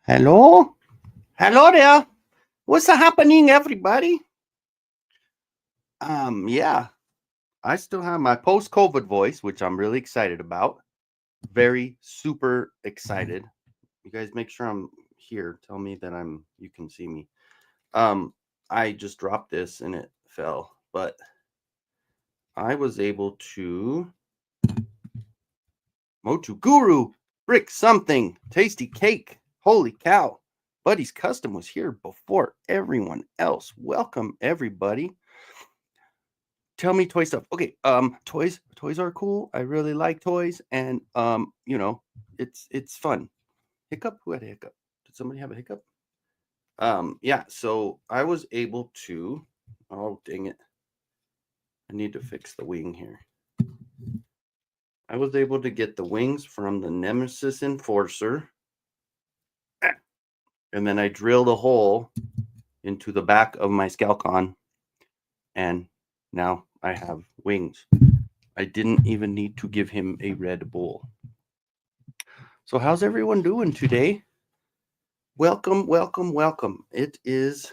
Hello? Hello there. What's happening, everybody? Yeah, I still have my post-COVID voice, which I'm really excited about. Very super excited. You guys make sure I'm here. Tell me that you can see me. Um, I just dropped this and it fell, but I was able to Motu Guru, brick something, tasty cake. Holy cow. Buddy's Custom was here before everyone else. Welcome everybody. Tell me toy stuff. Okay, toys are cool. I really like toys and it's fun. Hiccup? Who had a hiccup? Did somebody have a hiccup? Yeah, so I was able to oh dang it. I need to fix the wing here. I was able to get the wings from the Nemesis Enforcer. And then I drilled a hole into the back of my Scalcon. And now I have wings. I didn't even need to give him a Red Bull. So how's everyone doing today? Welcome, welcome, welcome. It is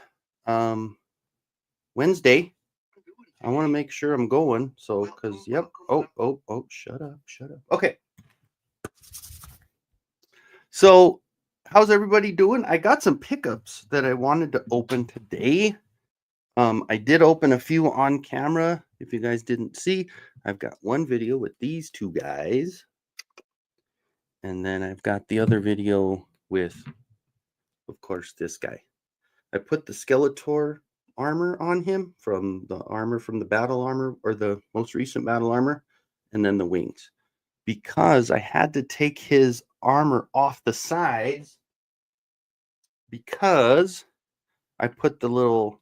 Wednesday. I want to make sure I'm going. So, because, yep. Oh, shut up. Okay. So, how's everybody doing? I got some pickups that I wanted to open today. I did open a few on camera. If you guys didn't see, I've got one video with these two guys. And then I've got the other video with, of course, this guy. I put the Skeletor armor on him from the battle armor or the most recent battle armor, and then the wings. Because I had to take his armor off the sides because I put the little,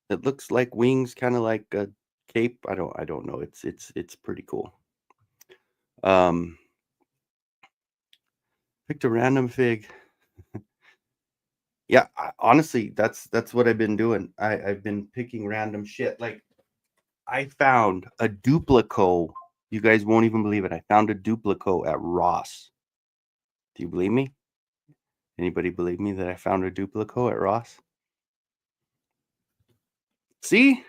it looks like wings, kind of like a cape. I don't know. It's pretty cool. Picked a random fig. Yeah, honestly, that's what I've been doing. I've been picking random shit. Like I found a Duplico. You guys won't even believe it. I found a Duplico at Ross. Do you believe me? Anybody believe me that I found a Duplico at Ross? See?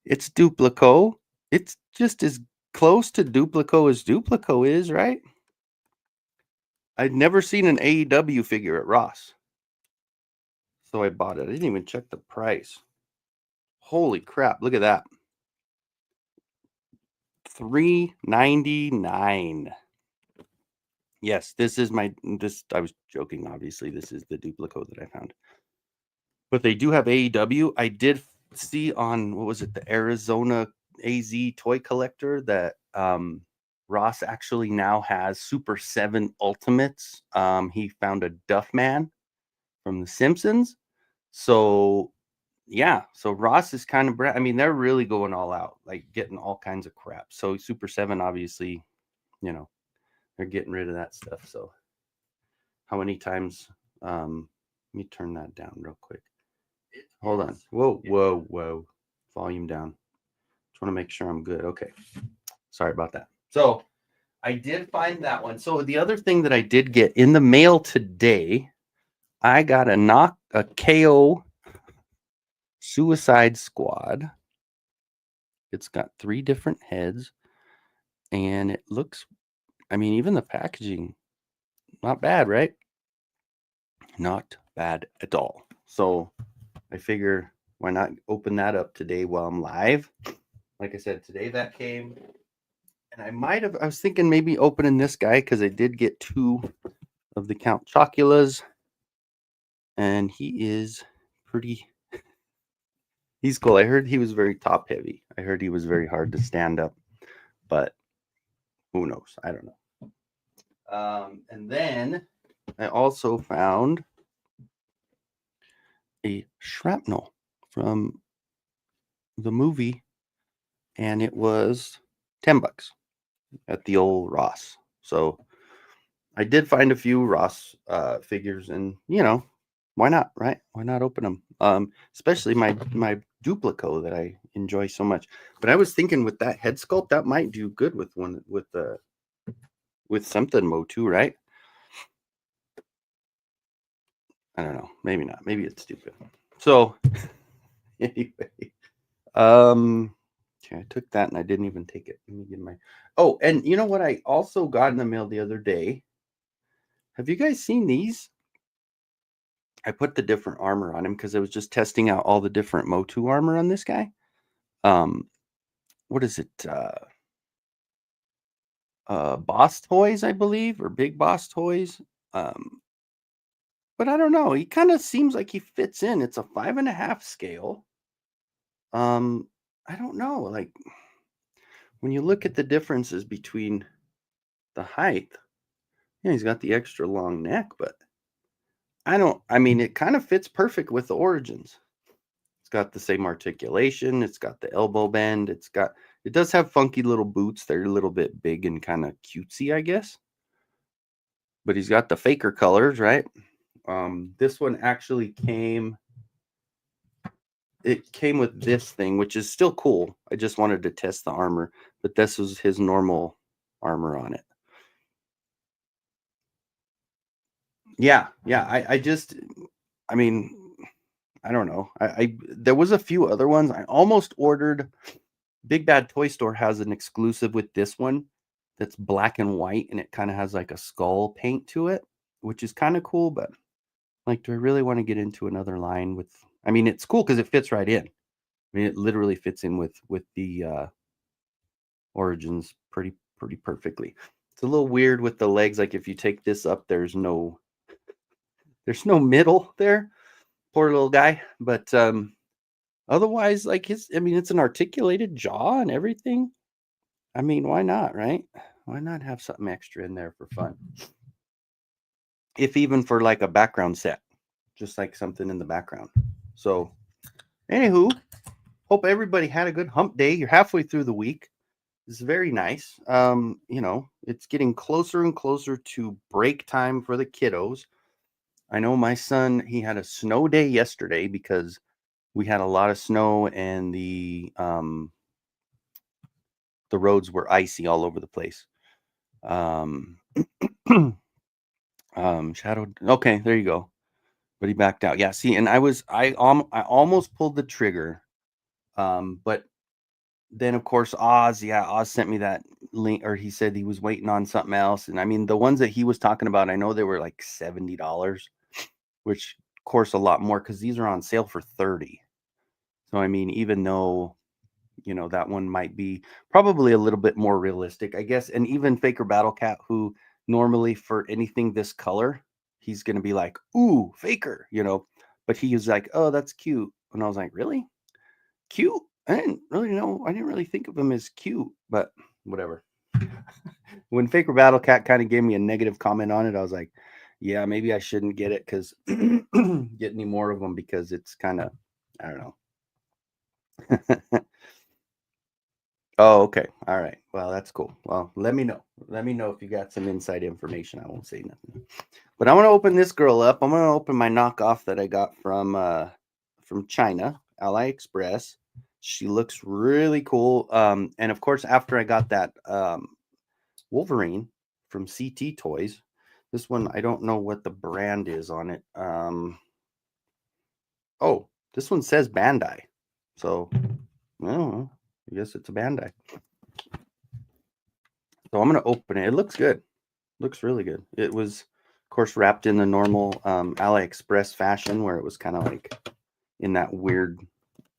It's Duplico. It's just as close to Duplico as Duplico is, right? I'd never seen an AEW figure at Ross. So I bought it. I didn't even check the price. Holy crap, look at that. $3.99. Yes, I was joking, obviously. This is the Duplico that I found. But they do have AEW. I did see on, what was it, the Arizona AZ Toy Collector that Ross actually now has Super 7 Ultimates. He found a Duffman from The Simpsons. So, yeah. So Ross is kind of, they're really going all out, like getting all kinds of crap. So Super 7, obviously, they're getting rid of that stuff. So how many times, let me turn that down real quick. Hold on. Whoa. Volume down. Just want to make sure I'm good. Okay. Sorry about that. So I did find that one. So the other thing that I did get in the mail today, I got a KO Suicide Squad. It's got 3 different heads. And it looks, even the packaging, not bad, right? Not bad at all. So I figure why not open that up today while I'm live? Like I said, today that came. And I was thinking maybe opening this guy because I did get 2 of the Count Choculas. And he is he's cool. I heard he was very top heavy. I heard he was very hard to stand up. But who knows? I don't know. And then I also found a shrapnel from the movie. And it was $10 at the old Ross. So I did find a few Ross figures, and why not, right? Why not open them? Especially my Duplico that I enjoy so much. But I was thinking with that head sculpt, that might do good with one with the with something Motu, right? I don't know. Maybe not. Maybe it's stupid. So anyway, okay, I took that and I didn't even take it. Let me get my. Oh, and you know what? I also got in the mail the other day. Have you guys seen these? I put the different armor on him because I was just testing out all the different Motu armor on this guy. What is it? Boss Toys, I believe, or Big Boss Toys. Um, but I don't know. He kind of seems like he fits in. It's a 5.5 scale. Um, I don't know. Like when you look at the differences between the height, yeah, he's got the extra long neck, but I mean, it kind of fits perfect with the Origins. It's got the same articulation. It's got the elbow bend. It does have funky little boots. They're a little bit big and kind of cutesy, I guess. But he's got the faker colors, right? This one actually came with this thing, which is still cool. I just wanted to test the armor, but this was his normal armor on it. Yeah. I mean, I don't know. There was a few other ones. I almost ordered. Big Bad Toy Store has an exclusive with this one that's black and white, and it kind of has like a skull paint to it, which is kind of cool. But like, do I really want to get into another line with? I mean, it's cool because it fits right in. I mean, it literally fits in with the Origins pretty perfectly. It's a little weird with the legs. Like if you take this up, there's no middle there. Poor little guy. But otherwise, like I mean, it's an articulated jaw and everything. I mean, why not, right? Why not have something extra in there for fun? If even for like a background set, just like something in the background. So, anywho, hope everybody had a good hump day. You're halfway through the week. It's very nice. It's getting closer and closer to break time for the kiddos. I know my son, he had a snow day yesterday because we had a lot of snow and the roads were icy all over the place. Shadow. Okay, there you go. But he backed out. Yeah, see, and I almost pulled the trigger. But then of course Oz sent me that link, or he said he was waiting on something else. And I mean, the ones that he was talking about, I know they were like $70, which of course a lot more because these are on sale for 30. So I mean, even though that one might be probably a little bit more realistic, I guess. And even Faker Battle Cat, who normally for anything this color, he's gonna be like, ooh, Faker, but he was like, oh, that's cute. And I was like, really? Cute? I didn't really know. I didn't really think of him as cute, but whatever. When Faker Battle Cat kind of gave me a negative comment on it, I was like, yeah, maybe I shouldn't get it because get any more of them because it's kind of, I don't know. Oh, okay. All right. Well, that's cool. Well, let me know. Let me know if you got some inside information. I won't say nothing. But I'm gonna open this girl up. I'm gonna open my knockoff that I got from China, AliExpress. She looks really cool. And of course, after I got that Wolverine from CT Toys, this one I don't know what the brand is on it. Oh, this one says Bandai. So I don't know. I guess it's a Bandai. So I'm gonna open it. It looks good. Looks really good. It was, of course, wrapped in the normal AliExpress fashion, where it was kind of like in that weird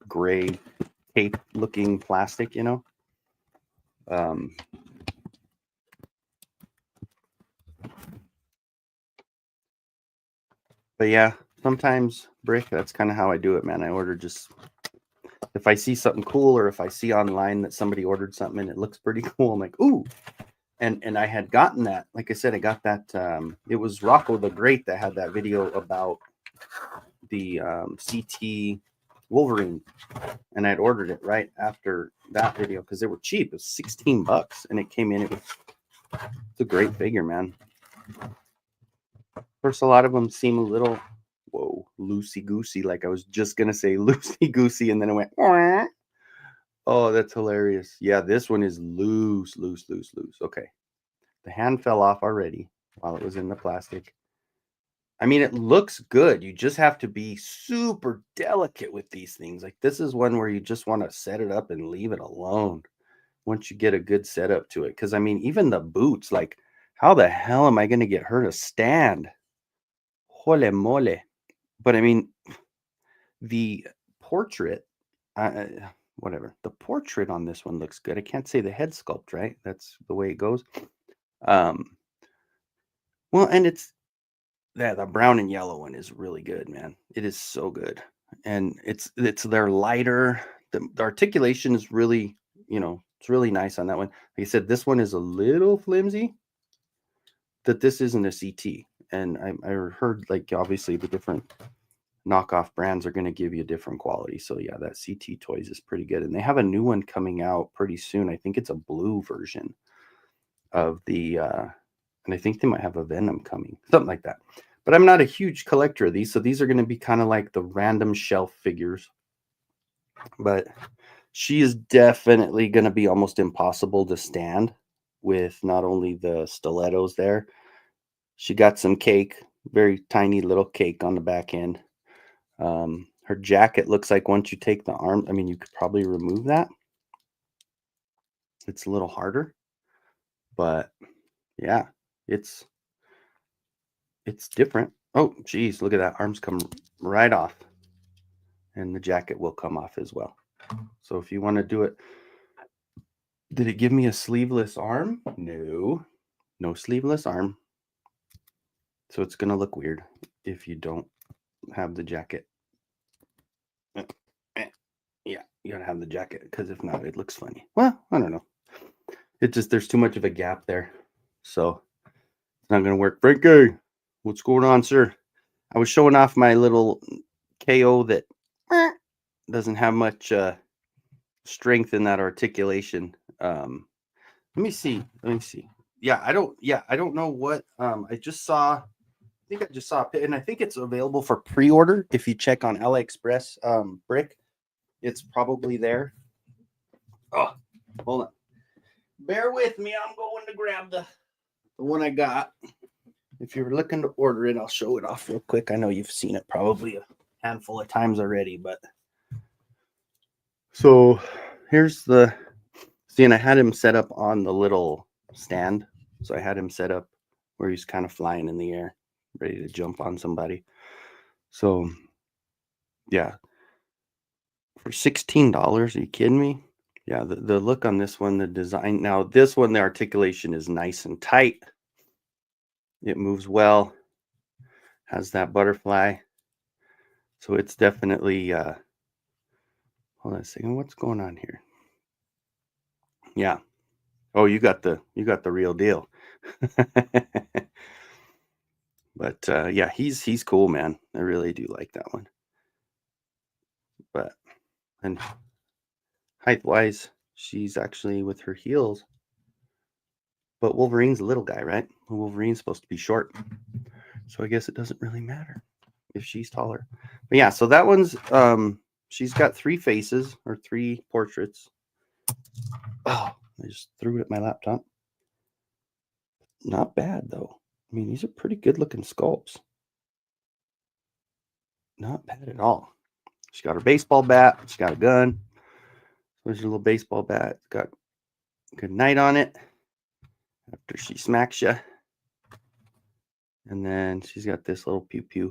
gray tape-looking plastic, But yeah, sometimes Brick. That's kind of how I do it, man. I order just if I see something cool, or if I see online that somebody ordered something and it looks pretty cool, I'm like, ooh. And I had gotten that, like I said, I got that. It was Rocco the Great that had that video about the CT Wolverine, and I'd ordered it right after that video because they were cheap. It was $16, and it came in. It's a great figure, man. Of course, a lot of them seem a little loosey goosey. Like I was just gonna say loosey goosey, and then it went. Wah. Oh, that's hilarious. Yeah, this one is loose. Okay. The hand fell off already while it was in the plastic. I mean, it looks good. You just have to be super delicate with these things. Like this is one where you just want to set it up and leave it alone once you get a good setup to it. Because I mean, even the boots, like how the hell am I going to get her to stand? Hole mole. But I mean, the portrait, whatever, the portrait on this one looks good. I can't say the head sculpt, right? That's the way it goes. Well, and it's the brown and yellow one is really good, man. It is so good. And they're lighter. The articulation is really, it's really nice on that one. Like I said, this one is a little flimsy. That this isn't a CT. And I heard like obviously the different knockoff brands are going to give you different quality. So yeah, that CT Toys is pretty good. And they have a new one coming out pretty soon. I think it's a blue version of the and I think they might have a Venom coming, something like that. But I'm not a huge collector of these, so these are going to be kind of like the random shelf figures. But she is definitely going to be almost impossible to stand with not only the stilettos there. She got some cake, very tiny little cake on the back end. Her jacket looks like once you take the arm, I mean, you could probably remove that. It's a little harder, but yeah, it's different. Oh, geez, look at that. Arms come right off. And the jacket will come off as well. So if you want to do it, did it give me a sleeveless arm? No sleeveless arm. So it's going to look weird if you don't have the jacket. Yeah, you got to have the jacket because if not, it looks funny. Well, I don't know. It just, there's too much of a gap there. So it's not going to work. Frankie, what's going on, sir? I was showing off my little KO that doesn't have much strength in that articulation. Let me see. Yeah, I don't know what I just saw. I think I just saw it, and I think it's available for pre-order. If you check on AliExpress, Brick, it's probably there. Oh, hold on. Bear with me. I'm going to grab the one I got. If you're looking to order it, I'll show it off real quick. I know you've seen it probably a handful of times already, but so here's the see, and I had him set up on the little stand. So I had him set up where he's kind of flying in the air, ready to jump on somebody. So yeah, for $16, are you kidding me? Yeah, the look on this one, the design. Now this one, the articulation is nice and tight. It moves well. Has that butterfly. So it's definitely hold on a second. What's going on here? Yeah. Oh, you got the real deal. But yeah, he's cool, man. I really do like that one. But and height wise, she's actually with her heels. But Wolverine's a little guy, right? Wolverine's supposed to be short. So I guess it doesn't really matter if she's taller. But yeah, so that one's she's got 3 faces or 3 portraits. Oh, I just threw it at my laptop. Not bad though. I mean, these are pretty good looking sculpts. Not bad at all. She got her baseball bat. She got a gun. There's your little baseball bat. It's got good night on it after she smacks you. And then she's got this little pew pew,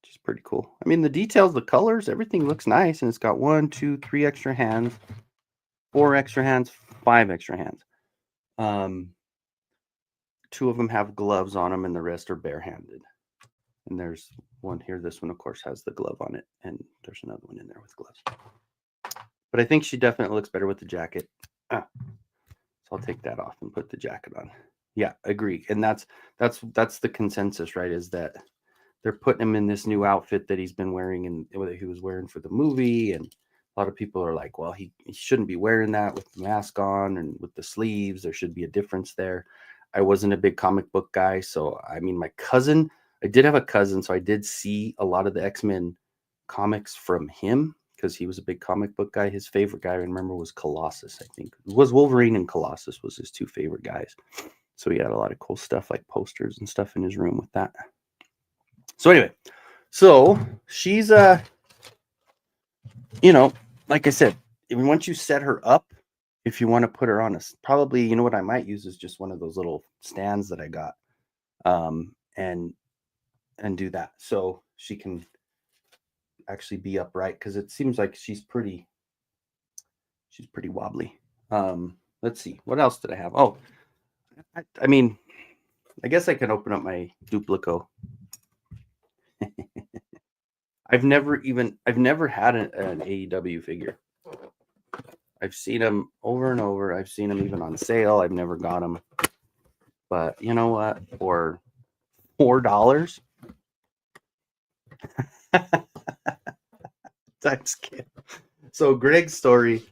which is pretty cool. I mean, the details, the colors, everything looks nice. And it's got 1, 2, 3 extra hands, 4 extra hands, 5 extra hands. 2 of them have gloves on them and the rest are barehanded. And there's one here. This one, of course, has the glove on it. And there's another one in there with gloves. But I think she definitely looks better with the jacket. So I'll take that off and put the jacket on. Yeah, agree. And that's the consensus, right? Is that they're putting him in this new outfit that he's been wearing and what he was wearing for the movie. And a lot of people are like, well, he shouldn't be wearing that with the mask on and with the sleeves. There should be a difference there. I wasn't a big comic book guy. So, I mean, I did have a cousin. So I did see a lot of the X-Men comics from him. because he was a big comic book guy. His favorite guy, I remember, was Colossus. I think it was Wolverine and Colossus was his 2 favorite guys. So he had a lot of cool stuff like posters and stuff in his room with that. So anyway, so she's you know, like I said, once you set her up, if you want to put her on probably, you know what I might use is just one of those little stands that I got, and do that so she can actually be upright, because it seems like she's pretty wobbly. Let's see, what else did I have? Oh, I mean, I guess I can open up my Duplico. I've never had an AEW figure. I've seen them over and over. I've seen them even on sale. I've never got them. But you know what? For $4 times scale. So Greg's story.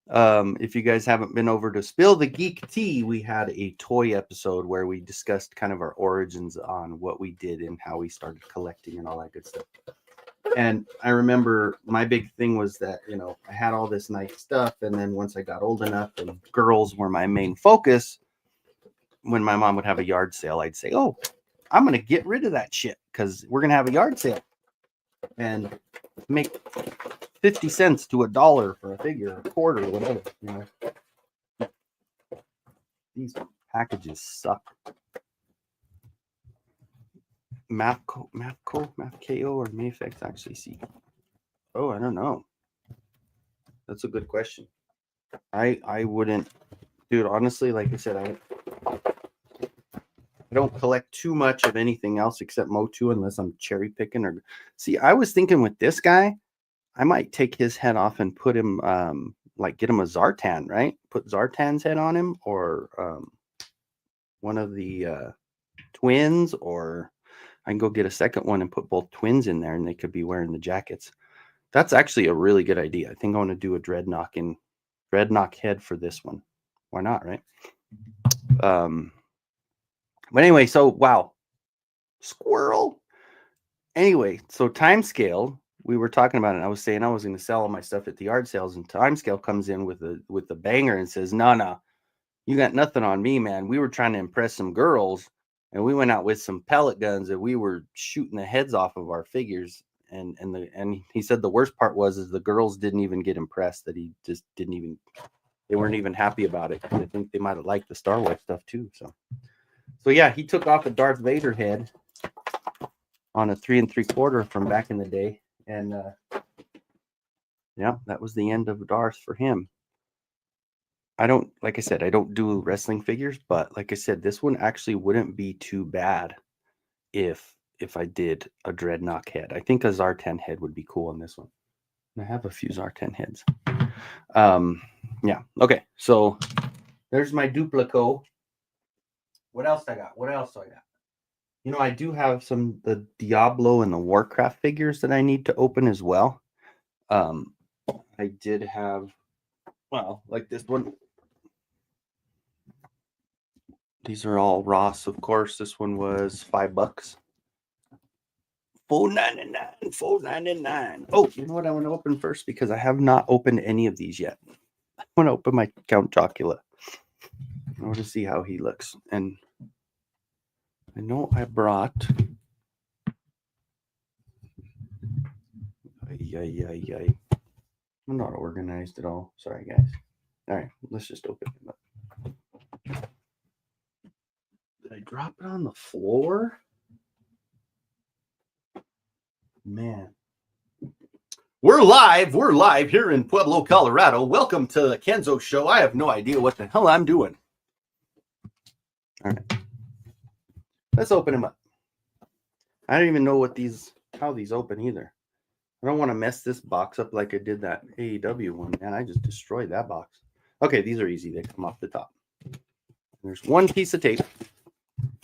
If you guys haven't been over to Spill the Geek Tea, we had a toy episode where we discussed kind of our origins on what we did and how we started collecting and all that good stuff. And I remember my big thing was that, you know, I had all this nice stuff. And then once I got old enough and girls were my main focus, when my mom would have a yard sale, I'd say, oh, I'm going to get rid of that shit because we're going to have a yard sale and make 50 cents to $1 for a figure, a quarter, or whatever. You know, these packages suck. MAPKO, or Mayfix actually see. Oh, I don't know. That's a good question. I wouldn't, dude. Honestly, like I said, I don't collect too much of anything else except Motu unless I'm cherry picking. Or see, I was thinking with this guy, I might take his head off and put him like get him a Zartan, right? Put Zartan's head on him, or one of the twins, or I can go get a second one and put both twins in there and they could be wearing the jackets. That's actually a really good idea. I think I want to do a dreadnought head for this one. Why not, right? But anyway, so wow. Squirrel. Anyway, so Timescale, we were talking about it. I was saying I was going to sell all my stuff at the yard sales, and Timescale comes in with a banger and says, no, you got nothing on me, man. We were trying to impress some girls, and we went out with some pellet guns and we were shooting the heads off of our figures. And he said the worst part is the girls didn't even get impressed, that he just they weren't even happy about it. I think they might have liked the Star Wars stuff too. So yeah, he took off a Darth Vader head on a 3 3/4 from back in the day. And yeah, that was the end of Darth for him. Like I said, I don't do wrestling figures, but like I said, this one actually wouldn't be too bad if I did a Dreadnought head. I think a Zartan head would be cool on this one. I have a few Zartan heads. Yeah. Okay. So there's my Duplico. What else I got? You know, I do have the Diablo and the Warcraft figures that I need to open as well. I did have, well, like this one. These are all Ross, of course. This one was $5. $4.99. Oh, you know what I want to open first, because I have not opened any of these yet. I want to open my Count Chocula. I want to see how he looks. And I know I brought. I'm not organized at all. Sorry, guys. All right, let's just open him up. Did I drop it on the floor? Man. We're live here in Pueblo, Colorado. Welcome to the Kenzo Show. I have no idea what the hell I'm doing. All right. Let's open him up. I don't even know how these open either. I don't want to mess this box up like I did that AEW one. Man, I just destroyed that box. Okay, these are easy. They come off the top. There's one piece of tape.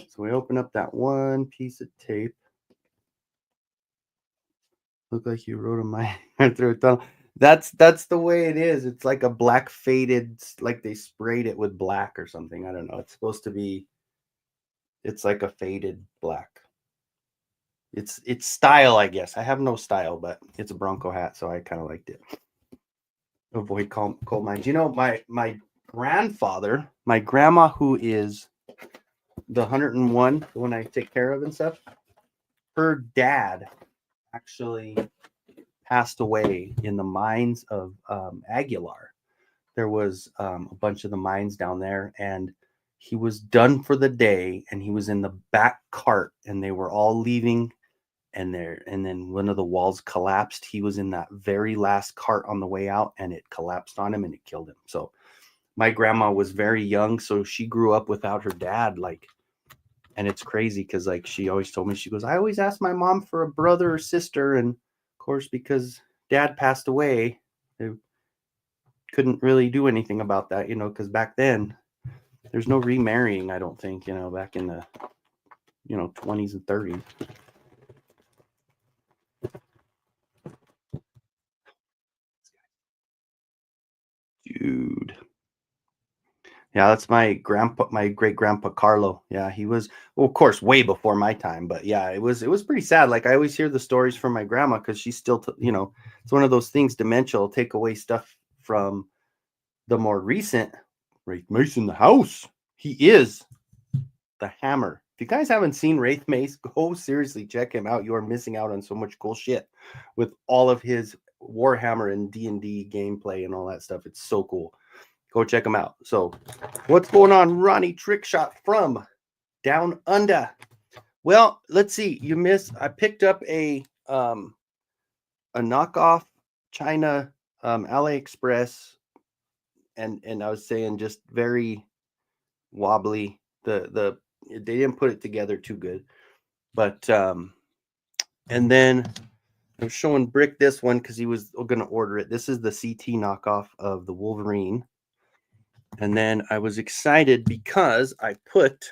So we open up that one piece of tape. Look like you wrote a mind through a tunnel. That's the way it is. It's like a black faded, like they sprayed it with black or something. I don't know. It's supposed to be. It's like a faded black. It's style, I guess. I have no style, but it's a Bronco hat, so I kind of liked it. avoid coal mines. You know, my grandfather, my grandma, who is the 101, the one I take care of and stuff, her dad actually passed away in the mines of Aguilar. There was a bunch of the mines down there, and he was done for the day, and he was in the back cart, and they were all leaving, and then one of the walls collapsed. He was in that very last cart on the way out, and it collapsed on him, and it killed him. So my grandma was very young, so she grew up without her dad, like, and it's crazy because like she always told me, she goes, I always asked my mom for a brother or sister, and of course because dad passed away, they couldn't really do anything about that, you know, because back then there's no remarrying, I don't think, you know, back in the 20s and 30s. Dude. Yeah, that's my great grandpa Carlo. Yeah, he was, well, of course, way before my time, but yeah, it was pretty sad. Like I always hear the stories from my grandma because she's still, it's one of those things. Dementia will take away stuff from the more recent. Wraith Mace in the house. He is the hammer. If you guys haven't seen Wraith Mace, go seriously check him out. You are missing out on so much cool shit with all of his Warhammer and D&D gameplay and all that stuff. It's so cool. Go check them out. So what's going on, Ronnie Trickshot from Down Under? Well, let's see. I picked up a knockoff China AliExpress, and I was saying just very wobbly. They didn't put it together too good. But and then I was showing Brick this one because he was going to order it. This is the CT knockoff of the Wolverine. And then I was excited because I put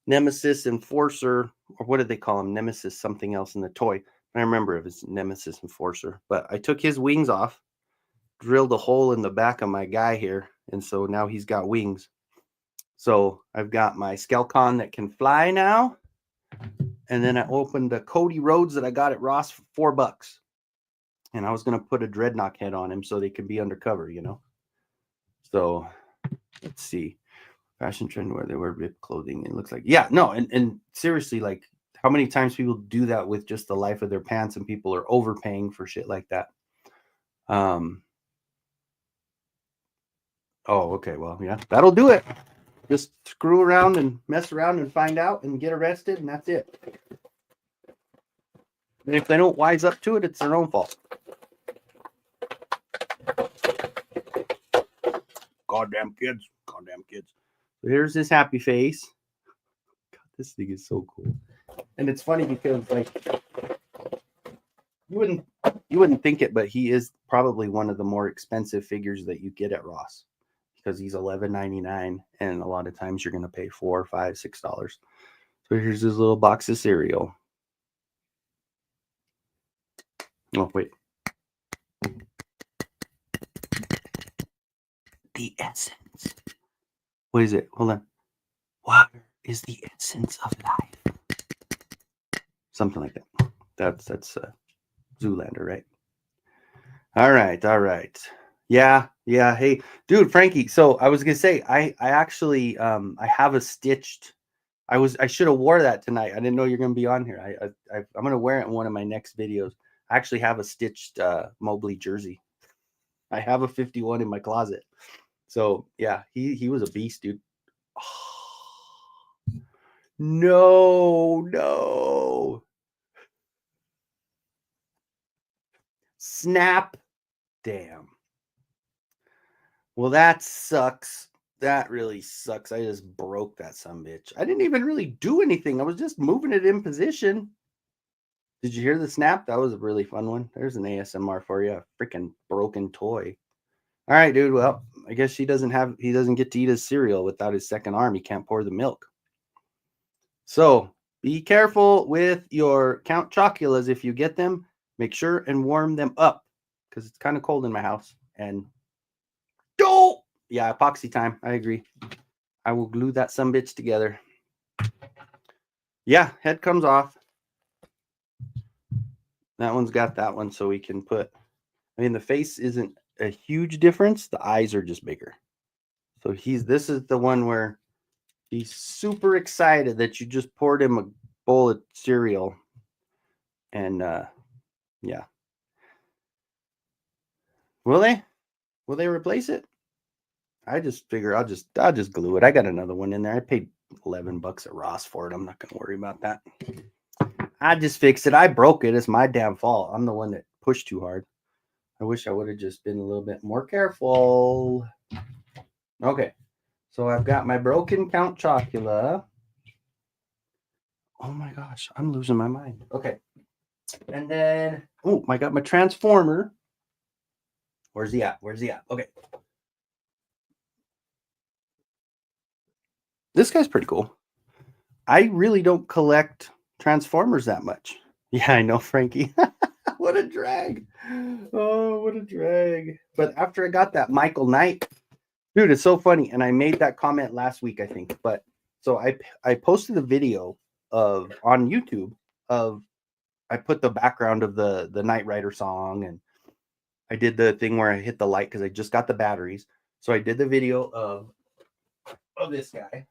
Nemesis Enforcer, or what did they call him? Nemesis something else in the toy. I remember it was Nemesis Enforcer. But I took his wings off, drilled a hole in the back of my guy here, and so now he's got wings. So I've got my Skelcon that can fly now. And then I opened the Cody Rhodes that I got at Ross for $4. And I was going to put a Dreadnought head on him so they could be undercover, you know. So let's see. Fashion trend where they wear ripped clothing. It looks like, yeah, no. And seriously, like how many times people do that with just the life of their pants, and people are overpaying for shit like that. Oh, okay. Well, yeah, that'll do it. Just screw around and mess around and find out and get arrested, and that's it. And if they don't wise up to it, it's their own fault. Goddamn kids. Goddamn kids. So here's his happy face. God, this thing is so cool. And it's funny because like you wouldn't think it, but he is probably one of the more expensive figures that you get at Ross because he's $11.99, and a lot of times you're gonna pay $4, $5, $6. So here's his little box of cereal. Oh wait. The essence. What is it? Hold on. Water is the essence of life. Something like that. That's Zoolander, right? All right. Yeah. Hey, dude, Frankie. So I was gonna say, I actually I have a stitched. I should have wore that tonight. I didn't know you're gonna be on here. I'm gonna wear it in one of my next videos. I actually have a stitched Mobley jersey. I have a 51 in my closet. So yeah, he was a beast, dude. Oh, no. Snap. Damn. Well, that sucks. That really sucks. I just broke that sumbitch. I didn't even really do anything. I was just moving it in position. Did you hear the snap? That was a really fun one. There's an ASMR for you. A freaking broken toy. All right, dude. Well, I guess he doesn't get to eat his cereal without his second arm. He can't pour the milk. So be careful with your Count Choculas if you get them. Make sure and warm them up because it's kind of cold in my house. And yeah, epoxy time. I agree. I will glue that sumbitch together. Yeah, head comes off. That one's got that one, so we can put. I mean, the face isn't a huge difference. The eyes are just bigger. So this is the one where he's super excited that you just poured him a bowl of cereal. And yeah. Will they replace it? I just figure I'll just glue it. I got another one in there. I paid $11 at Ross for it. I'm not gonna worry about that. I just fixed it. I broke it. It's my damn fault. I'm the one that pushed too hard. I wish I would have just been a little bit more careful. Okay. So I've got my broken Count Chocula. Oh my gosh, I'm losing my mind. Okay. And then, oh, I got my Transformer. Where's he at? Okay. This guy's pretty cool. I really don't collect Transformers that much. Yeah, I know, Frankie. What a drag. Oh, what a drag. But after I got that Michael Knight, dude, it's so funny. And I made that comment last week, I think. But so I posted a video on YouTube of, I put the background of the Knight Rider song, and I did the thing where I hit the light because I just got the batteries. So I did the video of this guy.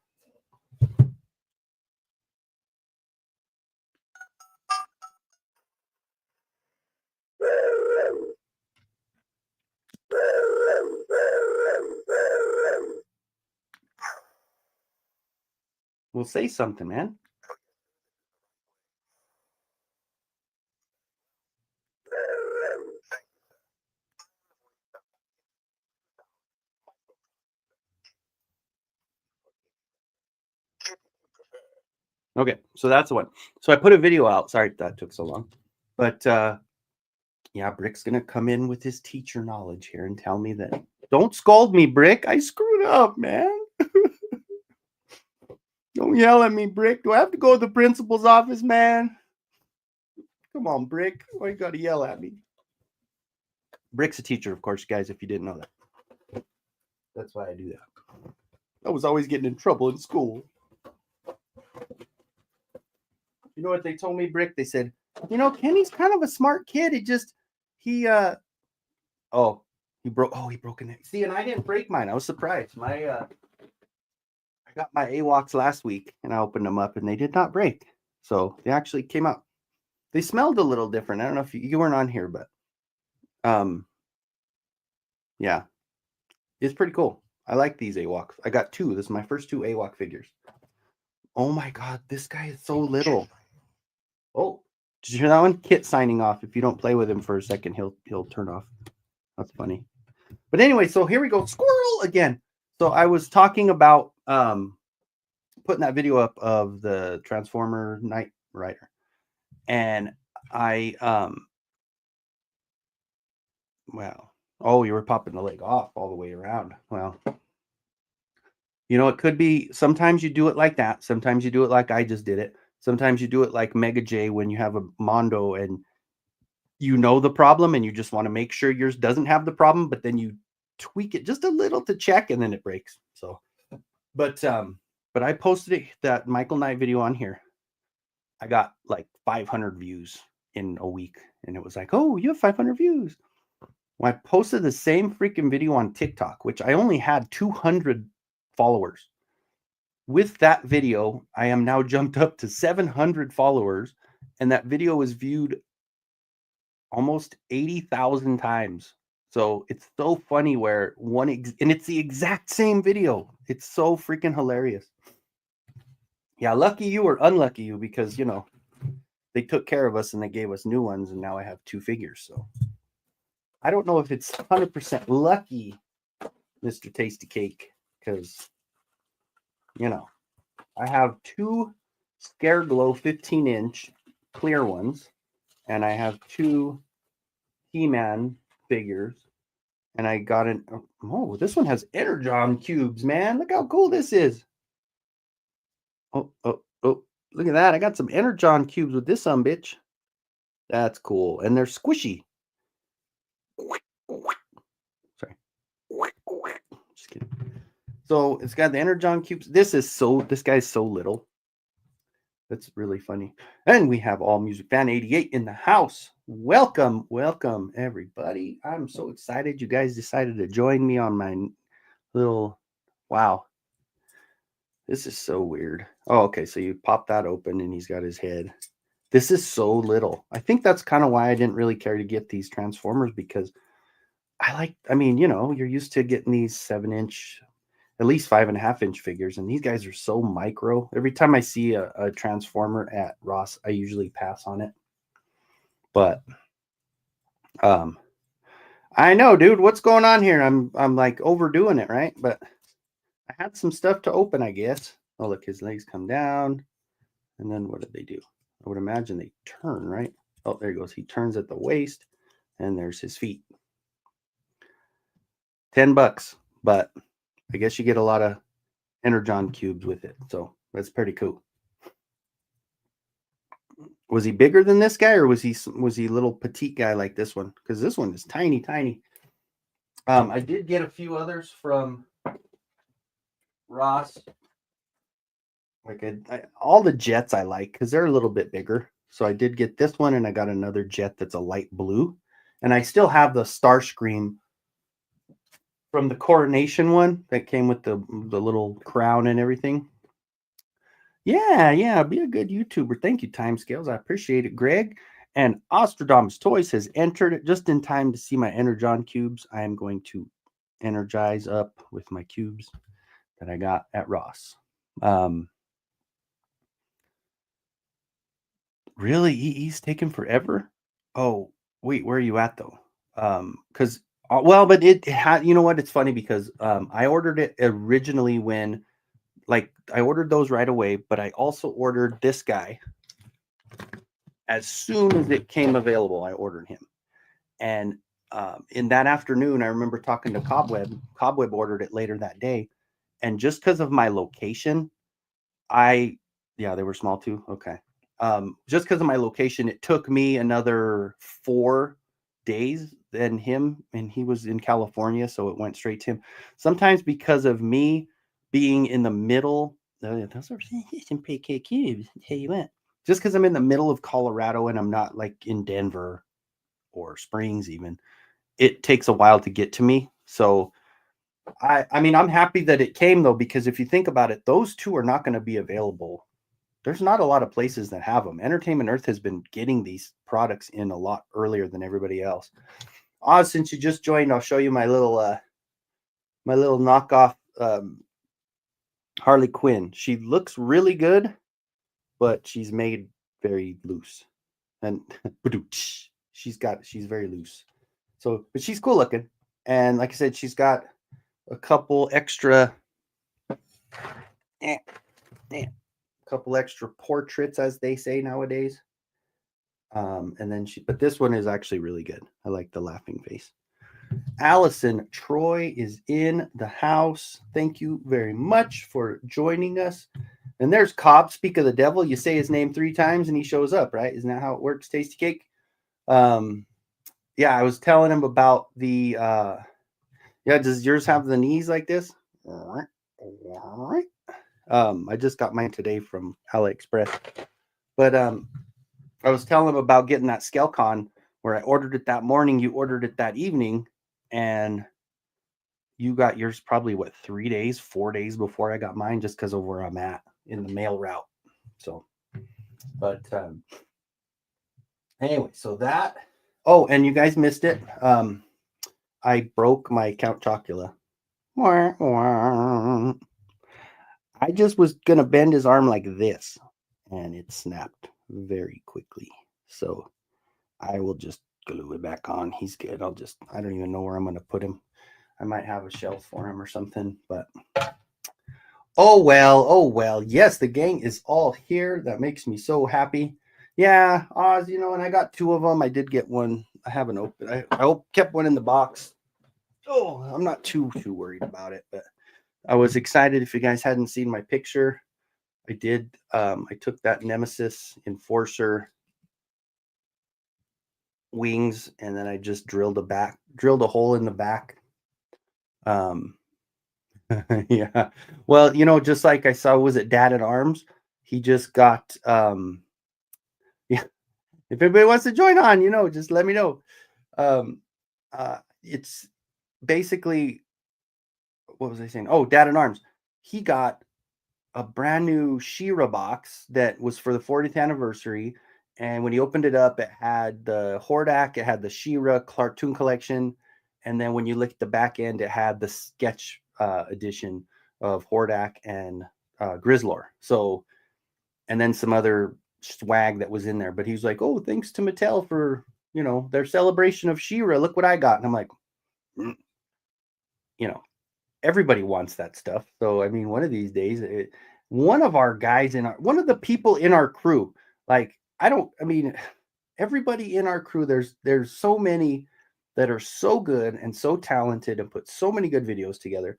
Well, say something, man. Okay, so that's the one. So I put a video out. Sorry that took so long. But yeah, Brick's gonna come in with his teacher knowledge here and tell me that. Don't scold me, Brick. I screwed up, man. Don't yell at me, Brick. Do I have to go to the principal's office, man? Come on, Brick. Why you gotta yell at me? Brick's a teacher, of course, guys, if you didn't know that. That's why I do that. I was always getting in trouble in school. You know what they told me, Brick? They said, Kenny's kind of a smart kid. He broke it. See, and I didn't break mine. I was surprised. I got my AWOCs last week, and I opened them up, and they did not break. So they actually came out. They smelled a little different. I don't know if you weren't on here, but yeah, it's pretty cool. I like these AWOCs. I got two. This is my first two AWOC figures. Oh my God, this guy is so little. Oh, did you hear that one? Kit signing off. If you don't play with him for a second, he'll turn off. That's funny. But anyway, so here we go. Squirrel again. So I was talking about putting that video up of the Transformer Knight Rider. And I you were popping the leg off all the way around. Well, it could be sometimes you do it like that. Sometimes you do it like I just did it. Sometimes you do it like Mega J when you have a Mondo and you know the problem and you just want to make sure yours doesn't have the problem, but then you tweak it just a little to check and then it breaks. So, but I posted that Michael Knight video on here. I got like 500 views in a week, and it was like, oh, you have 500 views. When I posted the same freaking video on TikTok, which I only had 200 followers. With that video, I am now jumped up to 700 followers, and that video was viewed almost 80,000 times. So it's so funny where and it's the exact same video. It's so freaking hilarious. Yeah, lucky you or unlucky you, because they took care of us and they gave us new ones, and now I have two figures. So I don't know if it's 100% lucky, Mr. Tasty Cake, because I have two Scare Glow 15-inch clear ones, and I have two He-Man figures, and I got this one has Energon cubes, man. Look how cool this is. Oh, look at that. I got some Energon cubes with this bitch. That's cool. And they're squishy. Sorry. Just kidding. So it's got the Energon cubes. This guy's so little. That's really funny. And we have All Music Fan 88 in the house. Welcome, welcome, everybody. I'm so excited you guys decided to join me on my little. Wow, this is so weird. Oh, okay. So you pop that open and he's got his head. This is so little. I think that's kind of why I didn't really care to get these Transformers, because I mean, you're used to getting these 7-inch, at least 5.5-inch figures, and these guys are so micro. Every time I see a Transformer at Ross, I usually pass on it. But I know, dude, what's going on here? I'm like overdoing it, right? But I had some stuff to open, I guess. Oh, look, his legs come down, and then what did they do? I would imagine they turn, right? Oh, there he goes. He turns at the waist, and there's his feet. $10, but I guess you get a lot of Energon cubes with it, so that's pretty cool. Was he bigger than this guy, or was he a little petite guy like this one? Because this one is tiny, tiny. I did get a few others from Ross. Like all the jets I like because they're a little bit bigger. So I did get this one, and I got another jet that's a light blue, and I still have the Starscream from the Coronation one that came with the little crown and everything. Yeah, be a good YouTuber. Thank you, Timescales. I appreciate it, Greg. And Ostradamus Toys has entered it just in time to see my Energon cubes. I am going to energize up with my cubes that I got at Ross. Really, EE's taking forever? Oh, wait, where are you at though? Because well, but it had, you know what? It's funny because I ordered it originally when, like, I ordered those right away, but I also ordered this guy as soon as it came available. I ordered him, and in that afternoon, I remember talking to Cobweb. Cobweb ordered it later that day, and just because of my location, yeah, they were small too. Okay. Just because of my location, it took me another 4 days than him, and he was in California, so it went straight to him. Sometimes because of me being in the middle, those are some PK cubes. Tell you what, just because I'm in the middle of Colorado and I'm not like in Denver or Springs, even, it takes a while to get to me. So I mean, I'm happy that it came though, because if you think about it, those two are not going to be available. There's not a lot of places that have them. Entertainment Earth has been getting these products in a lot earlier than everybody else. Oz, since you just joined, I'll show you my little knockoff Harley Quinn. She looks really good, but she's made very loose, and she's very loose. So, but she's cool looking, and like I said, she's got a couple extra. Couple extra portraits, as they say nowadays. And then but this one is actually really good. I like the laughing face. Allison Troy is in the house. Thank you very much for joining us. And there's Cobb. Speak of the devil. You say his name 3 times and he shows up, right? Isn't that how it works, Tasty Cake? Yeah, I was telling him about the yeah, does yours have the knees like this? I just got mine today from AliExpress. But I was telling him about getting that Skelcon, where I ordered it that morning, you ordered it that evening, and you got yours probably 3 days, 4 days before I got mine, just because of where I'm at in the mail route. So, but anyway, so that. Oh, and you guys missed it. I broke my Count Chocula. I just was gonna bend his arm like this, and it snapped very quickly. So I will just glue it back on. He's good. I don't even know where I'm gonna put him. I might have a shelf for him or something, but oh well. Yes, the gang is all here. That makes me so happy. Yeah, Oz, and I got 2 of them. I did get one. I haven't opened. I kept one in the box. Oh, I'm not too worried about it, but I was excited. If you guys hadn't seen my picture, I did. I took that Nemesis Enforcer wings, and then I just drilled a hole in the back. Yeah. Well, just like I saw, was it Dad at Arms? he just got yeah, if anybody wants to join on, just let me know. Um it's basically, what was I saying? Oh, Dad in Arms. He got a brand new She-Ra box that was for the 40th anniversary. And when he opened it up, it had the Hordak, it had the She-Ra cartoon collection, and then when you look at the back end, it had the sketch edition of Hordak and Grizzlor. So, and then some other swag that was in there. But he was like, "Oh, thanks to Mattel for their celebration of She-Ra. Look what I got." And I'm like, mm, you know, everybody wants that stuff. So I mean, one of these days, one of our guys one of the people in our crew, like I mean, everybody in our crew, there's so many that are so good and so talented and put so many good videos together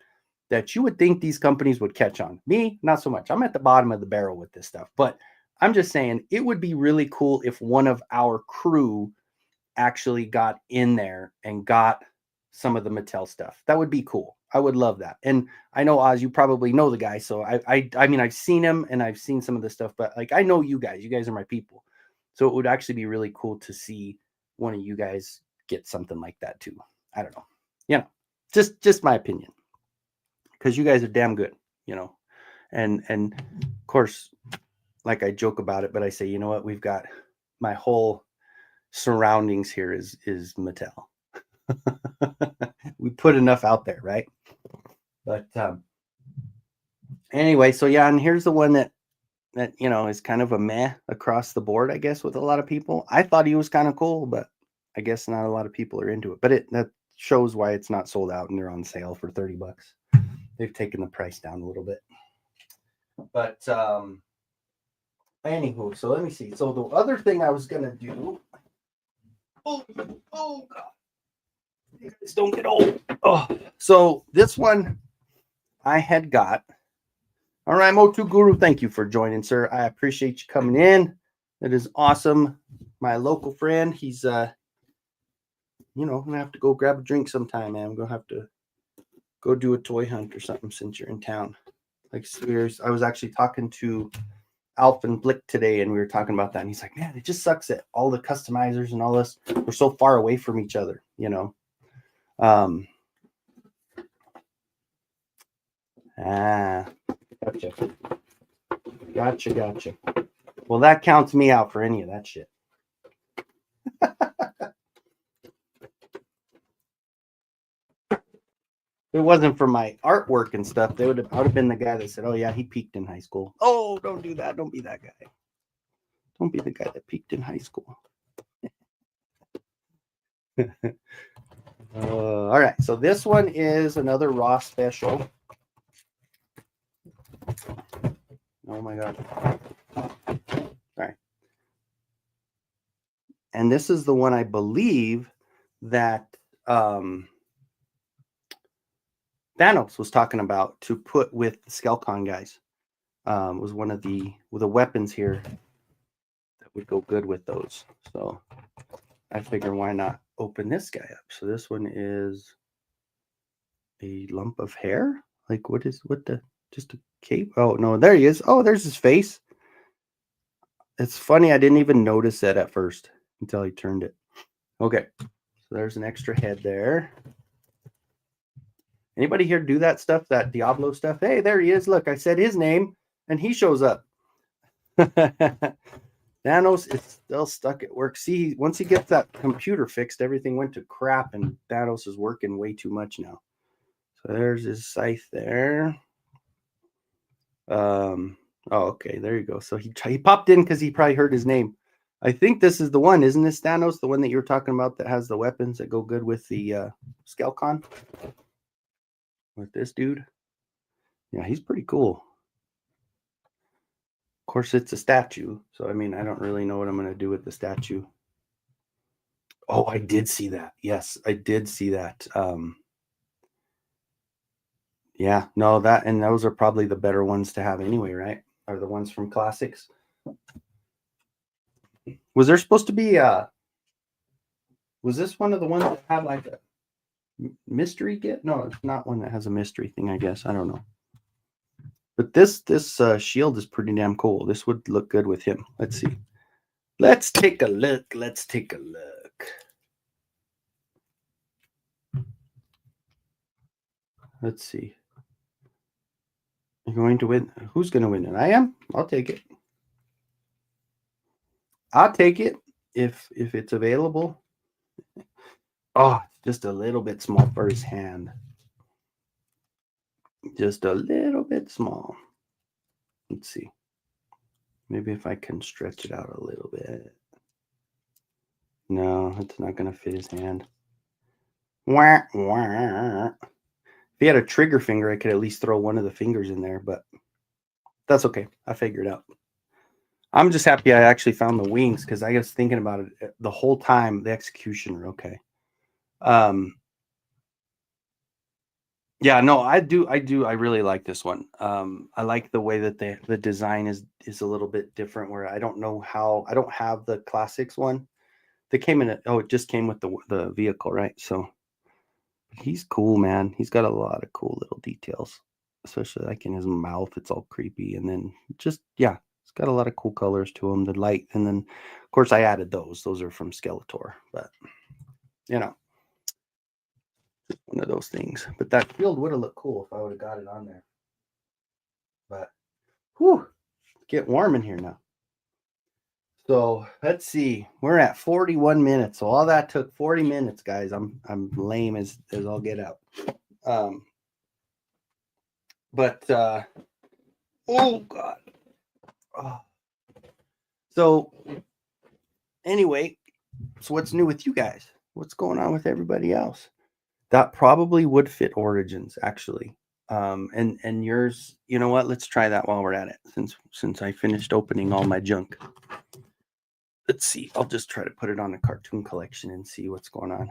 that you would think these companies would catch on. Me, not so much. I'm at the bottom of the barrel with this stuff, but I'm just saying it would be really cool if one of our crew actually got in there and got some of the Mattel stuff. That would be cool. I would love that. And I know, Oz, you probably know the guy, so I mean, I've seen him and I've seen some of the stuff, but like I know you guys. You guys are my people, so it would actually be really cool to see one of you guys get something like that too. I don't know, just my opinion, because you guys are damn good, and of course, like I joke about it, but I say, you know what, we've got my whole surroundings here is Mattel. We put enough out there, right? But anyway, so yeah, and here's the one that is kind of a meh across the board, I guess, with a lot of people. I thought he was kind of cool, but I guess not a lot of people are into it. But that shows why it's not sold out and they're on sale for $30. They've taken the price down a little bit. But anywho, so let me see. So the other thing I was gonna do. Oh God. You guys don't get old. Oh, so this one I had got. All right, Motu Guru, thank you for joining, sir. I appreciate you coming in. That is awesome. My local friend, he's gonna have to go grab a drink sometime, man. I'm gonna have to go do a toy hunt or something since you're in town. Like, I was actually talking to Alphen Blick today, and we were talking about that, and he's like, "Man, it just sucks that all the customizers and all this, we're so far away from each other, Gotcha. Well, that counts me out for any of that shit. If it wasn't for my artwork and stuff, I would have been the guy that said, "Oh yeah, he peaked in high school." Oh, don't do that. Don't be that guy. Don't be the guy that peaked in high school. All right, so this one is another Raw special. Oh my God. All right. And this is the one I believe that Thanos was talking about to put with the Skelcon guys. Was one of the weapons here that would go good with those. So I figure why not open this guy up. So this one is a lump of hair. Like just a cape? Oh no, there he is. Oh, there's his face. It's funny, I didn't even notice that at first until he turned it. Okay, so there's an extra head there. Anybody here do that stuff, that Diablo stuff? Hey, there he is. Look, I said his name and he shows up. Thanos is still stuck at work. See, once he gets that computer fixed, everything went to crap and Thanos is working way too much now. So there's his scythe there. Oh, okay, there you go. So he popped in because he probably heard his name. I think this is the one, isn't this Thanos? The one that you were talking about that has the weapons that go good with the Skelcon? With this dude? Yeah, he's pretty cool. Of course, it's a statue. So, I mean, I don't really know what I'm going to do with the statue. Oh, I did see that. Yes, I did see that. Yeah, no, and those are probably the better ones to have anyway, right? Are the ones from Classics. Was there supposed to be was this one of the ones that had like a mystery get? No, it's not one that has a mystery thing, I guess. I don't know. But this shield is pretty damn cool. This would look good with him. Let's see. Let's take a look. Let's take a look. Let's see. You're going to win. Who's going to win it? I am. I'll take it. I'll take it if it's available. Oh, just a little bit small for his hand. Just a little bit small. Let's see. Maybe if I can stretch it out a little bit. No, it's not going to fit his hand. Wah, wah. If he had a trigger finger, I could at least throw one of the fingers in there, but that's okay. I figured it out. I'm just happy I actually found the wings because I was thinking about it the whole time. The executioner, okay. Yeah, no, I really like this one. I like the way that the design is a little bit different. Where I don't know how I don't have the classics one. They came in it just came with the vehicle, right? So he's cool, man. He's got a lot of cool little details, especially like in his mouth. It's all creepy, and then just yeah, it's got a lot of cool colors to him. The light, and then of course I added those. Those are from Skeletor, but you know, one of those things. But that field would have looked cool if I would have got it on there. But whew, get warm in here now. So let's see. We're at 41 minutes. So all that took 40 minutes, guys. I'm lame as I'll get out. Oh God. Oh. So anyway, so what's new with you guys? What's going on with everybody else? That probably would fit Origins, actually. And yours, you know what? Let's try that while we're at it. Since I finished opening all my junk. Let's see. I'll just try to put it on the cartoon collection and see what's going on.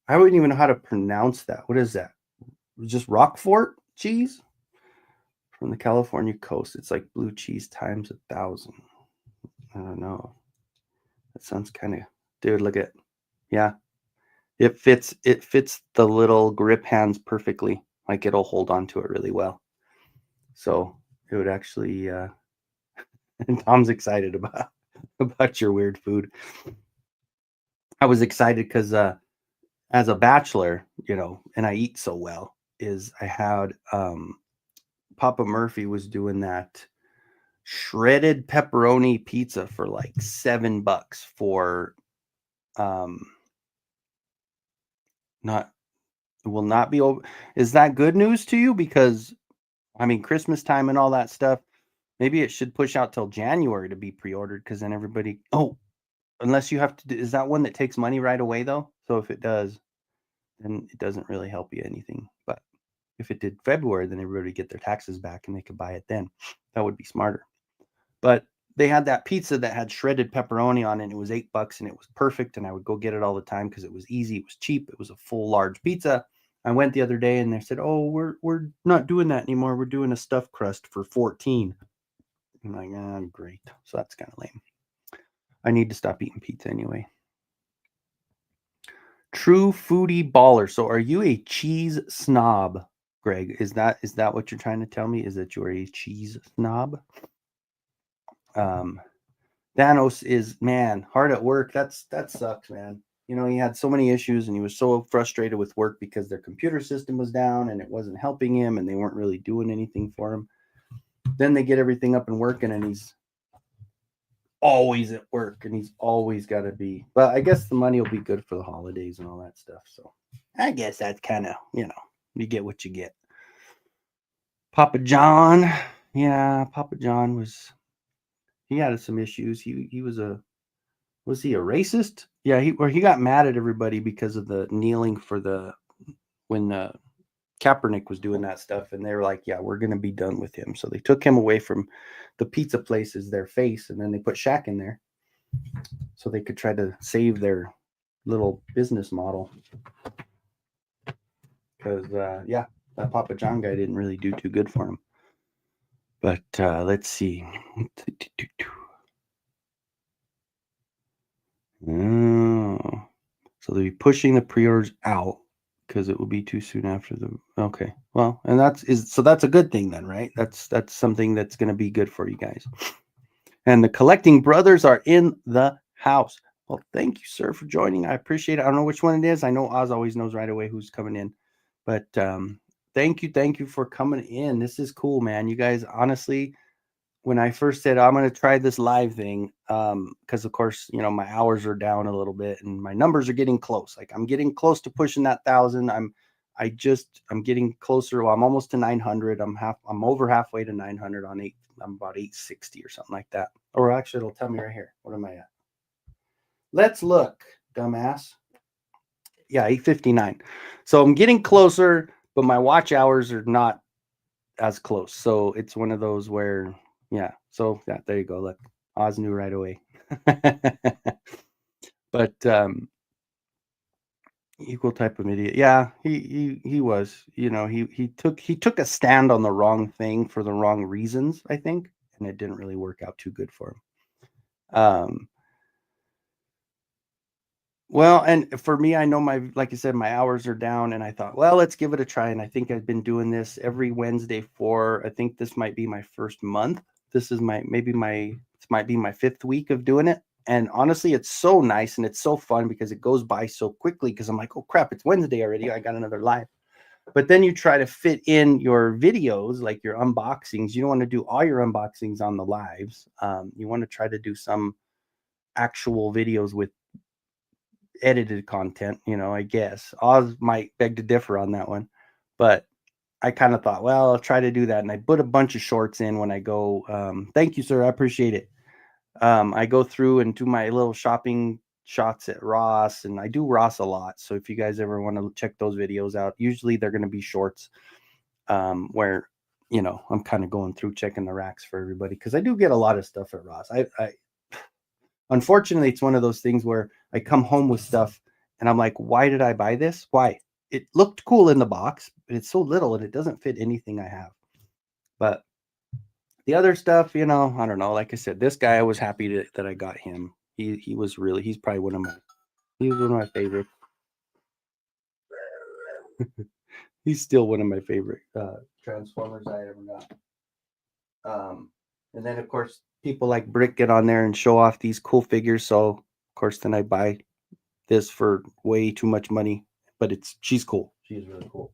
I wouldn't even know how to pronounce that. What is that? Just Roquefort cheese from the California coast. It's like blue cheese times 1,000. I don't know. That sounds kind of, dude, look at, yeah. It fits the little grip hands perfectly. Like it'll hold on to it really well. So it would actually, and Tom's excited about your weird food. I was excited because as a bachelor, you know, and I eat so well, is I had Papa Murphy was doing that shredded pepperoni pizza for like $7 for will not be over. Is that good news to you? Because I mean, Christmas time and all that stuff, maybe it should push out till January to be pre-ordered because then everybody, unless you have to, is that one that takes money right away though? So if it does, then it doesn't really help you anything. But if it did February, then everybody would get their taxes back and they could buy it then. That would be smarter. But they had that pizza that had shredded pepperoni on it. And it was $8 and it was perfect. And I would go get it all the time because it was easy. It was cheap. It was a full large pizza. I went the other day and they said, "Oh, we're not doing that anymore. We're doing a stuffed crust for 14." I'm like, great. So that's kind of lame. I need to stop eating pizza anyway. True foodie baller. So are you a cheese snob, Greg? Is that what you're trying to tell me? Is that you're a cheese snob? Thanos is, man, hard at work. That sucks, man. You know, he had so many issues and he was so frustrated with work because their computer system was down and it wasn't helping him and they weren't really doing anything for him. Then they get everything up and working and he's always at work and he's always got to be. But I guess the money will be good for the holidays and all that stuff. So I guess that's kind of, you know, you get what you get. Papa John. Yeah, Papa John he had some issues. He was he a racist? Yeah, he got mad at everybody because of the kneeling for when Kaepernick was doing that stuff, and they were like, "Yeah, we're gonna be done with him." So they took him away from the pizza place as their face, and then they put Shaq in there, so they could try to save their little business model. Because yeah, that Papa John guy didn't really do too good for him. But let's see. Oh. So they'll be pushing the pre-orders out because it will be too soon after the. Okay, well, and that's a good thing then, right? That's something that's going to be good for you guys. And the collecting brothers are in the house. Well, thank you, sir, for joining. I appreciate it. I don't know which one it is. I know Oz always knows right away who's coming in, but thank you for coming in. This is cool, man. You guys, honestly, when I first said I'm going to try this live thing, because of course, my hours are down a little bit and my numbers are getting close. Like I'm getting close to pushing that 1,000. I'm getting closer. Well, I'm almost to 900. I'm over halfway to 900 on 8. I'm about 860 or something like that. Or actually, it'll tell me right here. What am I at? Let's look, dumbass. Yeah, 859. So I'm getting closer, but my watch hours are not as close. So it's one of those where, yeah. So yeah, there you go. Look, Oz knew right away. But equal type of idiot. Yeah, he was. He took a stand on the wrong thing for the wrong reasons, I think, and it didn't really work out too good for him. Well, and for me, I know like I said, my hours are down, and I thought, well, let's give it a try. And I think I've been doing this every Wednesday I think this might be my first month. This is this might be my 5th week of doing it. And honestly, it's so nice and it's so fun because it goes by so quickly because I'm like, oh crap, it's Wednesday already. I got another live. But then you try to fit in your videos, like your unboxings. You don't want to do all your unboxings on the lives. You want to try to do some actual videos with edited content, I guess. Oz might beg to differ on that one, but I kind of thought, well, I'll try to do that. And I put a bunch of shorts in when I go. Thank you, sir. I appreciate it. I go through and do my little shopping shots at Ross, and I do Ross a lot. So if you guys ever want to check those videos out, usually they're going to be shorts, where, I'm kind of going through checking the racks for everybody. Cause I do get a lot of stuff at Ross. Unfortunately, it's one of those things where I come home with stuff and I'm like, why did I buy this? Why? It looked cool in the box, but it's so little and it doesn't fit anything I have. But the other stuff, I don't know. Like I said, this guy, I was happy that I got him. He's probably he was one of my favorites. He's still one of my favorite Transformers I ever got. And then of course people like Brick get on there and show off these cool figures. So of course then I buy this for way too much money, but she's cool. She's really cool.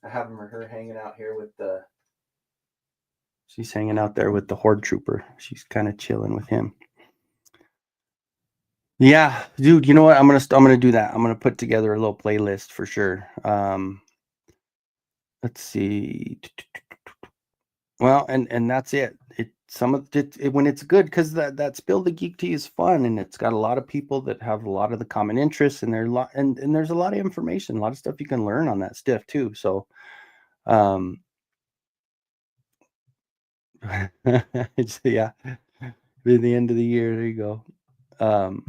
I have her hanging out here she's hanging out there with the Horde Trooper. She's kind of chilling with him. Yeah, dude, you know what? I'm gonna do that. I'm gonna put together a little playlist for sure. Let's see. Well, and that's it. When it's good, because that Spill the Geek Tea is fun, and it's got a lot of people that have a lot of the common interests, and and there's a lot of information, a lot of stuff you can learn on that stuff too. So, yeah, by the end of the year, there you go.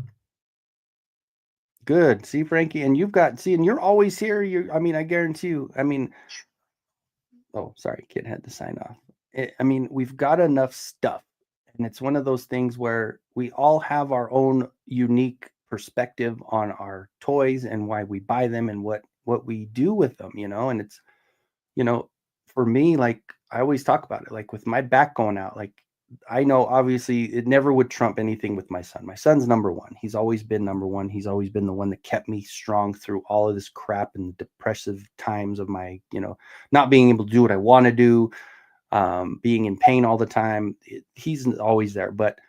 Good. See, Frankie, and and you're always here. I guarantee you. Oh, sorry, kid had to sign off. We've got enough stuff, and it's one of those things where we all have our own unique perspective on our toys and why we buy them and what we do with them, and it's, for me, like I always talk about it, like with my back going out, like I know obviously it never would trump anything with my son. My son's number one. He's always been number one. He's always been the one that kept me strong through all of this crap and depressive times of my, not being able to do what I want to do, being in pain all the time. He's always there. But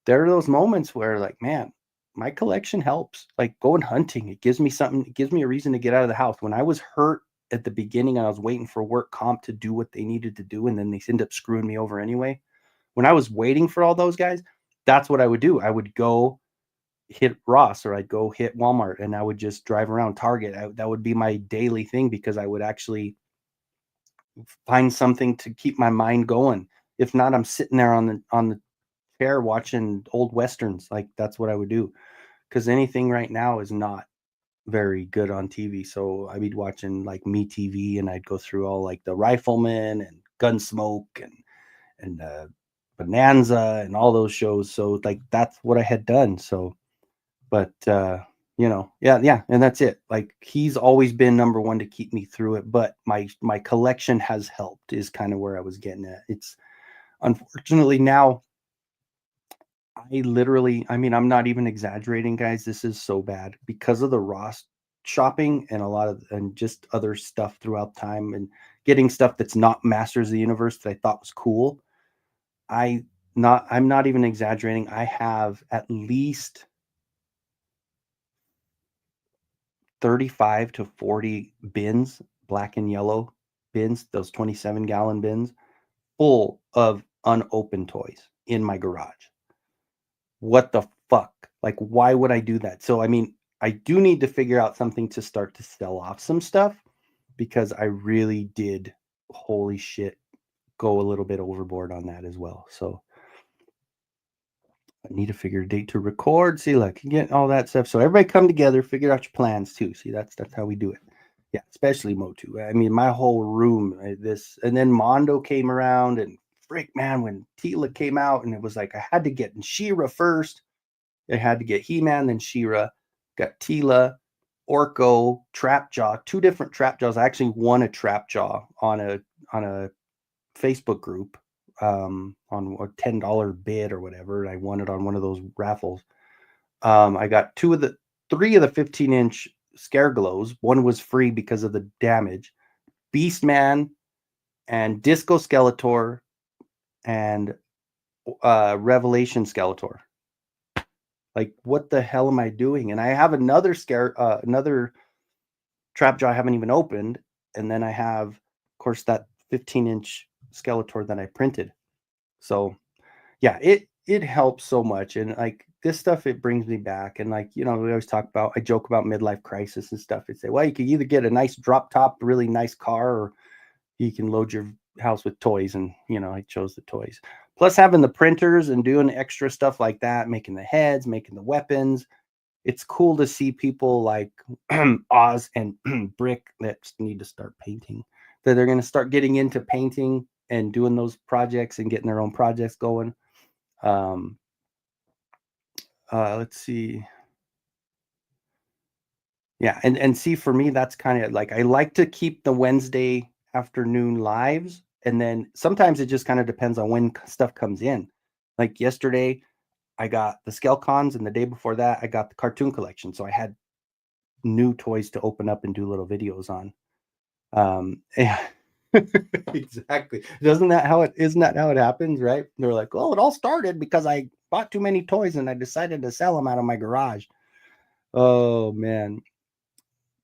there are those moments where, like, man, my collection helps. Like going hunting, it gives me something. It gives me a reason to get out of the house. When I was hurt at the beginning, I was waiting for work comp to do what they needed to do, and then they end up screwing me over anyway. When I was waiting for all those guys, that's what I would do. I would go hit Ross, or I'd go hit Walmart, and I would just drive around Target. That would be my daily thing, because I would actually find something to keep my mind going. If not, I'm sitting there on the chair watching old westerns. Like that's what I would do, because anything right now is not very good on TV. So I'd be watching like Me TV, and I'd go through all like the Rifleman and Gunsmoke and Bonanza and all those shows. So like that's what I had done. So, but Yeah, and that's it. Like, he's always been number one to keep me through it, but my collection has helped is kind of where I was getting at. It's unfortunately now I mean, I'm not even exaggerating, guys. This is so bad because of the Ross shopping and a lot of and just other stuff throughout time and getting stuff that's not Masters of the Universe that I thought was cool. I'm not even exaggerating. I have at least 35 to 40 bins, black and yellow bins, those 27-gallon bins, full of unopened toys in my garage. What the fuck? Like, why would I do that? So, I mean, I do need to figure out something to start to sell off some stuff because I really did, holy shit, go a little bit overboard on that as well. So, I need to figure a date to record. See, like, get all that stuff. So everybody come together, figure out your plans too. See, that's how we do it. Yeah, especially Motu. I mean, my whole room, this, and then Mondo came around, and frick, man, when Tila came out, and it was like I had to get She-Ra first. I had to get He-Man, then She-Ra, got Tila, Orko, Trapjaw, two different Trapjaws. I actually won a Trapjaw on a Facebook group on a $10 bid or whatever. And I won it on one of those raffles. I got three of the 15-inch Scare Glows. One was free because of the damage. Beastman and Disco Skeletor and Revelation Skeletor. Like, what the hell am I doing? And I have another Trapjaw I haven't even opened, and then I have, of course, that 15-inch Skeletor that I printed. So, yeah, it helps so much, and like this stuff, it brings me back. And like we always I joke about midlife crisis and stuff. It's say, well, you could either get a nice drop top, really nice car, or you can load your house with toys. And I chose the toys. Plus, having the printers and doing extra stuff like that, making the heads, making the weapons. It's cool to see people like Oz and Brick that need to start painting. That they're going to start getting into painting and doing those projects and getting their own projects going. Let's see. Yeah, and see, for me, that's kind of like I like to keep the Wednesday afternoon lives, and then sometimes it just kind of depends on when stuff comes in. Like yesterday, I got the Skelcons, and the day before that, I got the cartoon collection. So I had new toys to open up and do little videos on. Yeah, exactly. Isn't that how it happens, right? They're like, oh, it all started because I bought too many toys and I decided to sell them out of my garage. Oh man.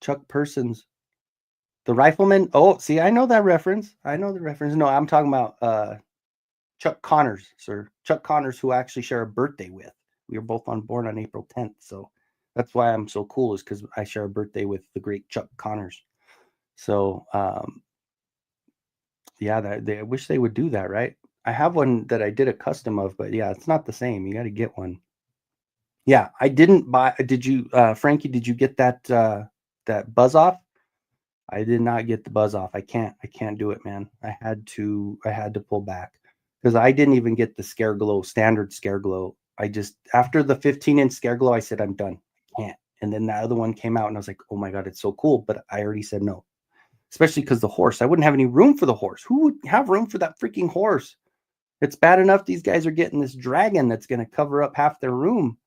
Chuck Persons, the rifleman. Oh, see, I know that reference. I know the reference. No, I'm talking about Chuck Connors, sir. Chuck Connors, who I actually share a birthday with. We were both born on April 10th. So that's why I'm so cool, is because I share a birthday with the great Chuck Connors. So yeah, I wish they would do that, right? I have one that I did a custom of, but yeah, it's not the same. You got to get one. Yeah, I didn't buy. Did you, Frankie? Did you get that buzz off? I did not get the buzz off. I can't do it, man. I had to pull back because I didn't even get the Scare Glow, standard Scare Glow. I just, after the 15-inch Scare Glow, I said, I'm done. I can't. And then the other one came out and I was like, oh my God, it's so cool. But I already said no, especially because the horse, I wouldn't have any room for the horse. Who would have room for that freaking horse? It's bad enough these guys are getting this dragon that's going to cover up half their room.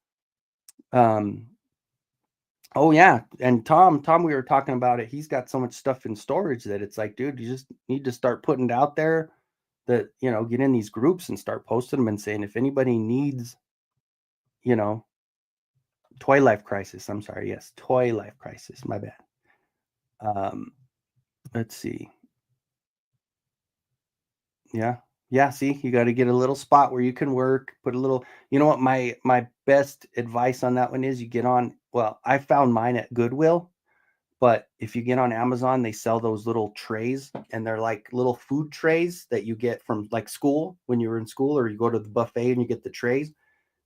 Oh yeah, and Tom, we were talking about it. He's got so much stuff in storage that it's like, dude, you just need to start putting it out there. That get in these groups and start posting them and saying, if anybody needs, you know, Toy Life Crisis. I'm sorry, yes, Toy Life Crisis. My bad. Let's see. Yeah. See, you got to get a little spot where you can work. Put a little. You know what? My best advice on that one is you get on. Well, I found mine at Goodwill. But if you get on Amazon, they sell those little trays, and they're like little food trays that you get from like school when you were in school, or you go to the buffet and you get the trays.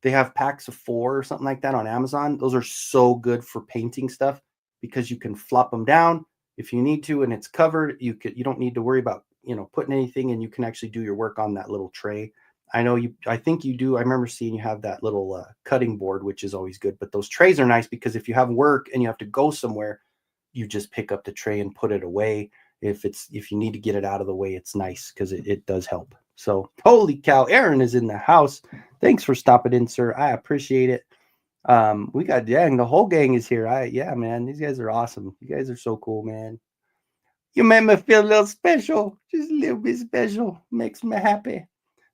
They have packs of 4 or something like that on Amazon. Those are so good for painting stuff because you can flop them down if you need to, and it's covered. You don't need to worry about putting anything, and you can actually do your work on that little tray. I know I think you do. I remember seeing you have that little cutting board, which is always good. But those trays are nice because if you have work and you have to go somewhere, you just pick up the tray and put it away. If you need to get it out of the way, it's nice because it does help. So holy cow, Aaron is in the house. Thanks for stopping in, sir. I appreciate it. We got dang, the whole gang is here. Yeah, man, these guys are awesome. You guys are so cool, man. You made me feel a little special, just a little bit special. Makes me happy.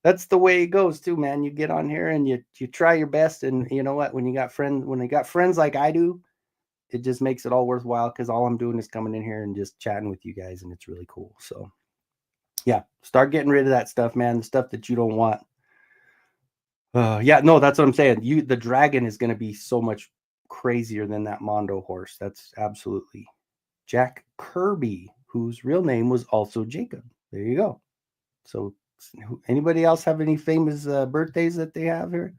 That's the way it goes too, man. You get on here and you try your best, and you know what? When you got friends like I do, it just makes it all worthwhile because all I'm doing is coming in here and just chatting with you guys, and it's really cool. So yeah, start getting rid of that stuff, man. The stuff that you don't want. Yeah, no, that's what I'm saying. The dragon is going to be so much crazier than that Mondo horse. That's absolutely Jack Kirby, whose real name was also Jacob. There you go. So, anybody else have any famous birthdays that they have here?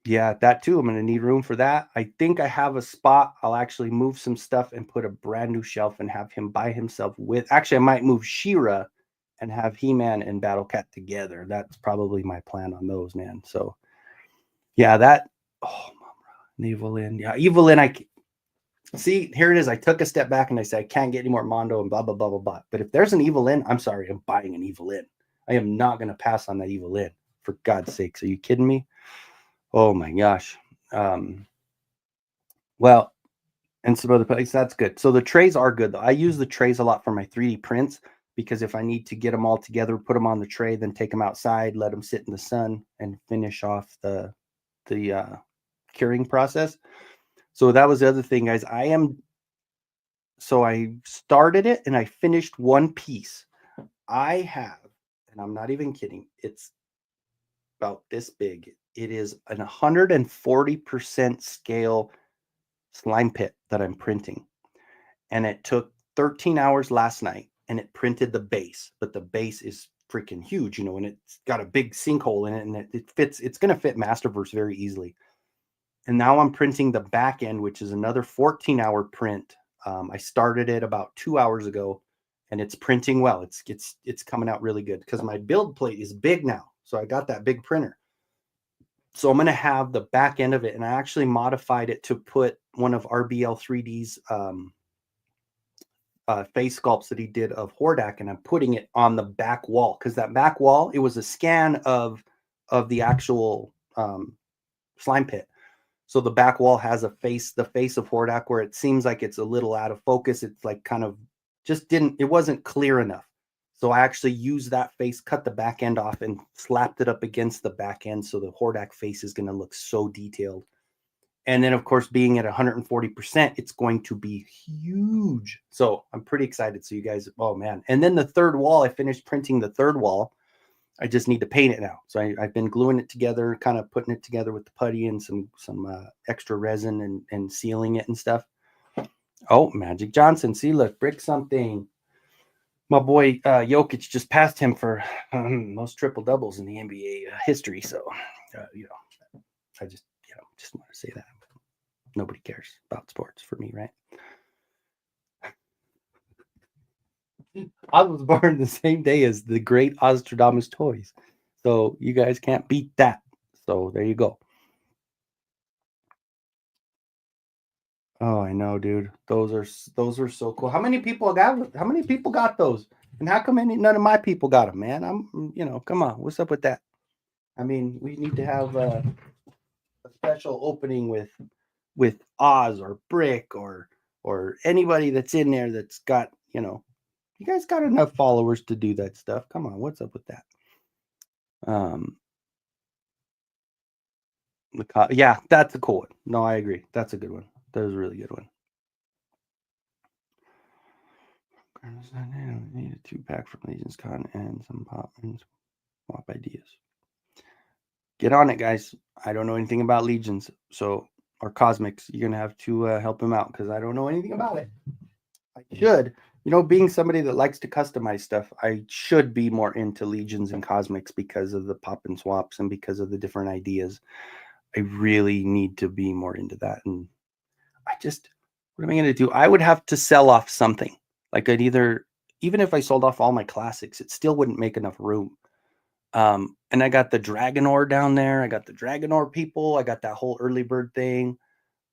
Yeah, that too. I'm going to need room for that. I think I have a spot. I'll actually move some stuff and put a brand new shelf and have him by himself with. Actually, I might move She-Ra and have He-Man and Battle Cat together. That's probably my plan on those, man. So, yeah, that. Oh, Evelyn. Yeah, Evelyn. See, here it is. I took a step back and I said, I can't get any more Mondo and blah, blah, blah, blah, blah. But if there's an Evelyn, I'm sorry, I'm buying an Evelyn. I am not going to pass on that Evelyn. For God's sakes. Are you kidding me? Oh, my gosh. Well, and some other places, that's good. So the trays are good, though. I use the trays a lot for my 3D prints because if I need to get them all together, put them on the tray, then take them outside, let them sit in the sun, and finish off the curing process. So that was the other thing, guys. So I started it and I finished one piece. I have, and I'm not even kidding, it's about this big. It is an 140% scale slime pit that I'm printing. And it took 13 hours last night and it printed the base, but the base is freaking huge, and it's got a big sinkhole in it, and it fits, it's going to fit Masterverse very easily. And now I'm printing the back end, which is another 14-hour print. I started it about 2 hours ago, and it's printing well. It's coming out really good because my build plate is big now. So I got that big printer. So I'm going to have the back end of it, and I actually modified it to put one of RBL 3D's face sculpts that he did of Hordak, and I'm putting it on the back wall because that back wall, it was a scan of the actual slime pit. So the back wall has the face of Hordak, where it seems like it's a little out of focus. It's like kind of it wasn't clear enough. So I actually used that face, cut the back end off, and slapped it up against the back end. So the Hordak face is going to look so detailed. And then, of course, being at 140%, it's going to be huge. So I'm pretty excited. So you guys, oh man. And then the third wall, I finished printing the third wall. I just need to paint it now. So I've been gluing it together, kind of putting it together with the putty and some extra resin and sealing it and stuff. Oh, Magic Johnson. See, look, brick something. My boy Jokic just passed him for most triple doubles in the NBA history. So, I just want to say that. Nobody cares about sports for me, right? I was born the same day as the great Ostradamus toys. So you guys can't beat that. So there you go. Oh, I know, dude. Those are so cool. How many people got those? And how come none of my people got them, man? Come on. What's up with that? I mean, we need to have a special opening with Oz or Brick or anybody that's in there that's got, you guys got enough followers to do that stuff. Come on, what's up with that? Yeah, that's a cool one. No, I agree. That's a good one. That was a really good one. Need a 2-pack from Legion's Con and some pop ideas. Get on it, guys. I don't know anything about Legions, or Cosmics. You're gonna have to help him out because I don't know anything about it. I should, being somebody that likes to customize stuff, I should be more into Legions and Cosmics because of the pop and swaps and because of the different ideas. I really need to be more into that. And what am I going to do? I would have to sell off something. Like I'd either even if I sold off all my classics, it still wouldn't make enough room. And I got the Dragonor down there. I got the Dragonor people. I got that whole early bird thing.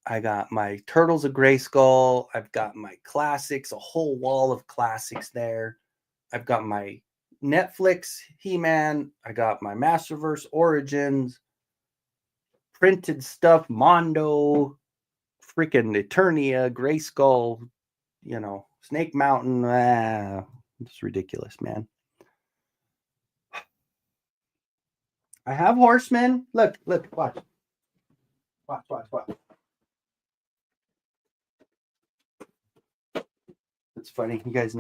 I got my Turtles of Grayskull. I've got my classics, a whole wall of classics there. I've got my Netflix He-Man. I got my Masterverse Origins, printed stuff, Mondo, freaking Eternia, Grayskull, Snake Mountain. It's ridiculous, man. I have Horsemen. Look, watch. Watch. It's funny. You guys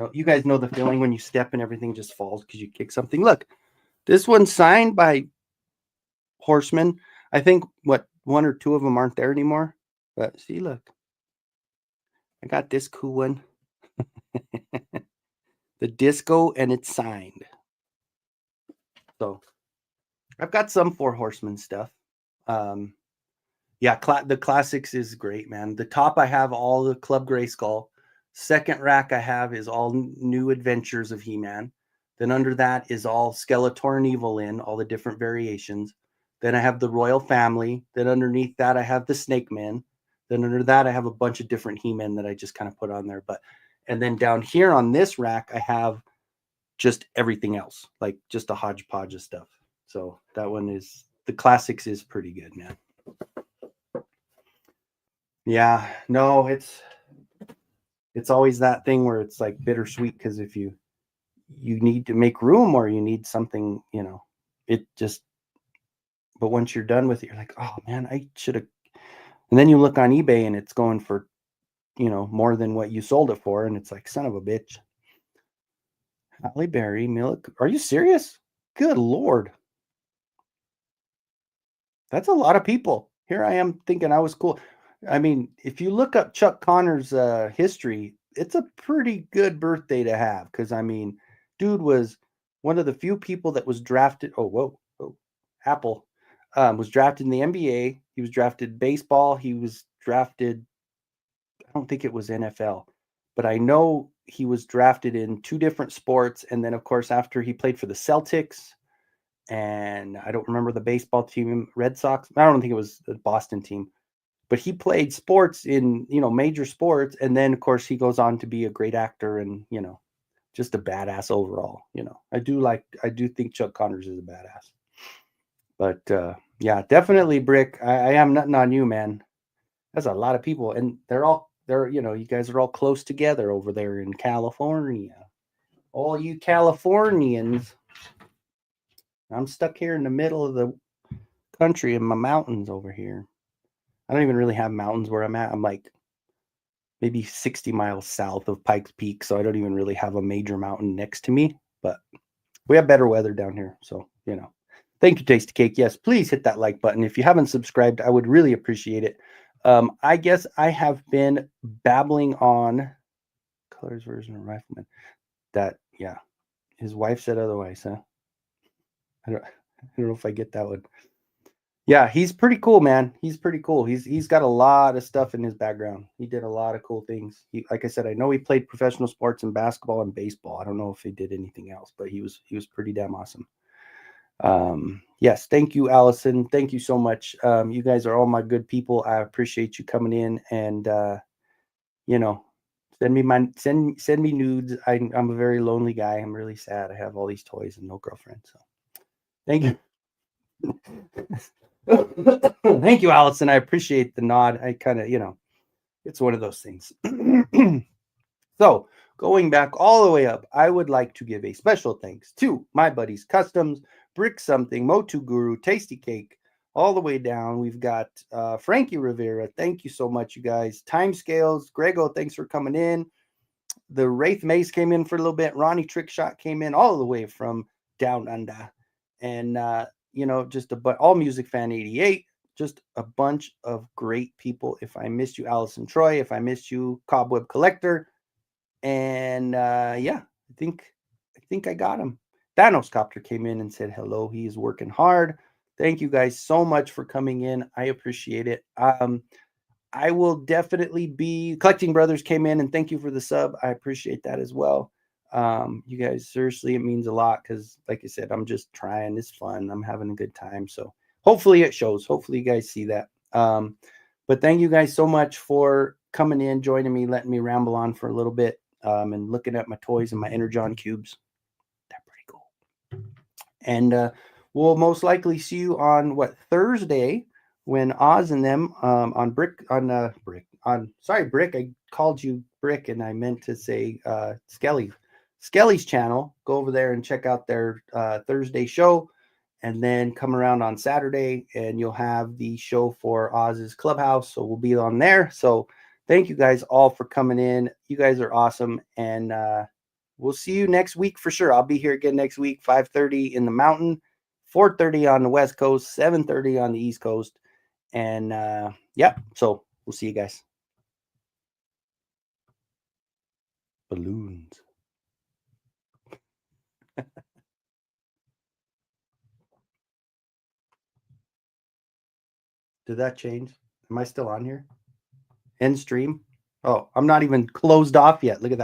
know the feeling when you step and everything just falls because you kick something. Look, this one's signed by Horsemen. I think one or two of them aren't there anymore. But see, look. I got this cool one. The Disco, and it's signed. So I've got some Four Horsemen stuff. Yeah, the classics is great, man. The top I have all the Club Grayskull. Second rack I have is all new adventures of He-Man. Then under that is all Skeletor and Evil-Lyn, all the different variations. Then I have the Royal Family. Then underneath that I have the Snake Men. Then under that I have a bunch of different He-Men that I just kind of put on there. And then down here on this rack I have just everything else, like just a hodgepodge of stuff. So that one is, the classics is pretty good, man. Yeah, no, it's always that thing where it's like bittersweet, because if you need to make room or you need something, it just, but once you're done with it, you're like, oh man, I should have. And then you look on eBay and it's going for, more than what you sold it for. And it's like, son of a bitch. Halle Berry, Milk. Are you serious? Good Lord. That's a lot of people. Here I am thinking I was cool. I mean, if you look up Chuck Connor's history, it's a pretty good birthday to have, because, I mean, dude was one of the few people that was drafted. Oh, whoa. Apple was drafted in the NBA. He was drafted baseball. He was drafted, I don't think it was NFL, but I know he was drafted in 2 different sports. And then, of course, after he played for the Celtics, and I don't remember the baseball team, Red Sox. I don't think it was the Boston team, but he played sports in, major sports. And then, of course, he goes on to be a great actor and, just a badass overall. I do think Chuck Connors is a badass. But yeah, definitely, Brick. I am nothing on you, man. That's a lot of people, and you guys are all close together over there in California. All you Californians. I'm stuck here in the middle of the country in my mountains over here. I don't even really have mountains where I'm at. I'm like maybe 60 miles south of Pikes Peak, so I don't even really have a major mountain next to me. But we have better weather down here, so Thank you, Tasty Cake. Yes, please hit that like button. If you haven't subscribed, I would really appreciate it. I guess I have been babbling on Colors version of Rifleman. That, yeah, his wife said otherwise, huh? I don't know if I get that one. Yeah, he's pretty cool, man. He's pretty cool. He's got a lot of stuff in his background. He did a lot of cool things. Like I said, I know he played professional sports in basketball and baseball. I don't know if he did anything else, but he was pretty damn awesome. Yes, thank you, Allison. Thank you so much. You guys are all my good people. I appreciate you coming in and send me nudes. I'm a very lonely guy. I'm really sad. I have all these toys and no girlfriend. So thank you. Thank you, Allison. I appreciate the nod. I kind of, it's one of those things. So going back all the way up, I would like to give a special thanks to my buddies Customs, Brick Something, Motu Guru, Tasty Cake, all the way down. We've got Frankie Rivera. Thank you so much, you guys. Timescales, Grego, thanks for coming in. The Wraith Mace came in for a little bit. Ronnie Trickshot came in all the way from down under. And, just All Music Fan 88. Just a bunch of great people. If I missed you, Allison Troy. If I missed you, Cobweb Collector. And yeah, I think I got him. Thanos Copter came in and said hello. He is working hard. Thank you guys so much for coming in. I appreciate it. I will definitely be Collecting Brothers came in and thank you for the sub. I appreciate that as well. You guys, seriously, it means a lot because, like I said, I'm just trying. It's fun. I'm having a good time. So hopefully it shows. Hopefully you guys see that. But thank you guys so much for coming in, joining me, letting me ramble on for a little bit, and looking at my toys and my Energon cubes. They're pretty cool. And we'll most likely see you on Thursday when Oz and them on Brick. Sorry, Brick. I called you Brick and I meant to say Skelly's channel. Go over there and check out their Thursday show, and then come around on Saturday and you'll have the show for Oz's Clubhouse. So we'll be on there. So thank you guys all for coming in. You guys are awesome. And we'll see you next week for sure. I'll be here again next week, 5:30 in the mountain, 4:30 on the West Coast, 7:30 on the East Coast. And yeah, so we'll see you guys. Balloons. Did that change? Am I still on here? End stream? Oh, I'm not even closed off yet. Look at that.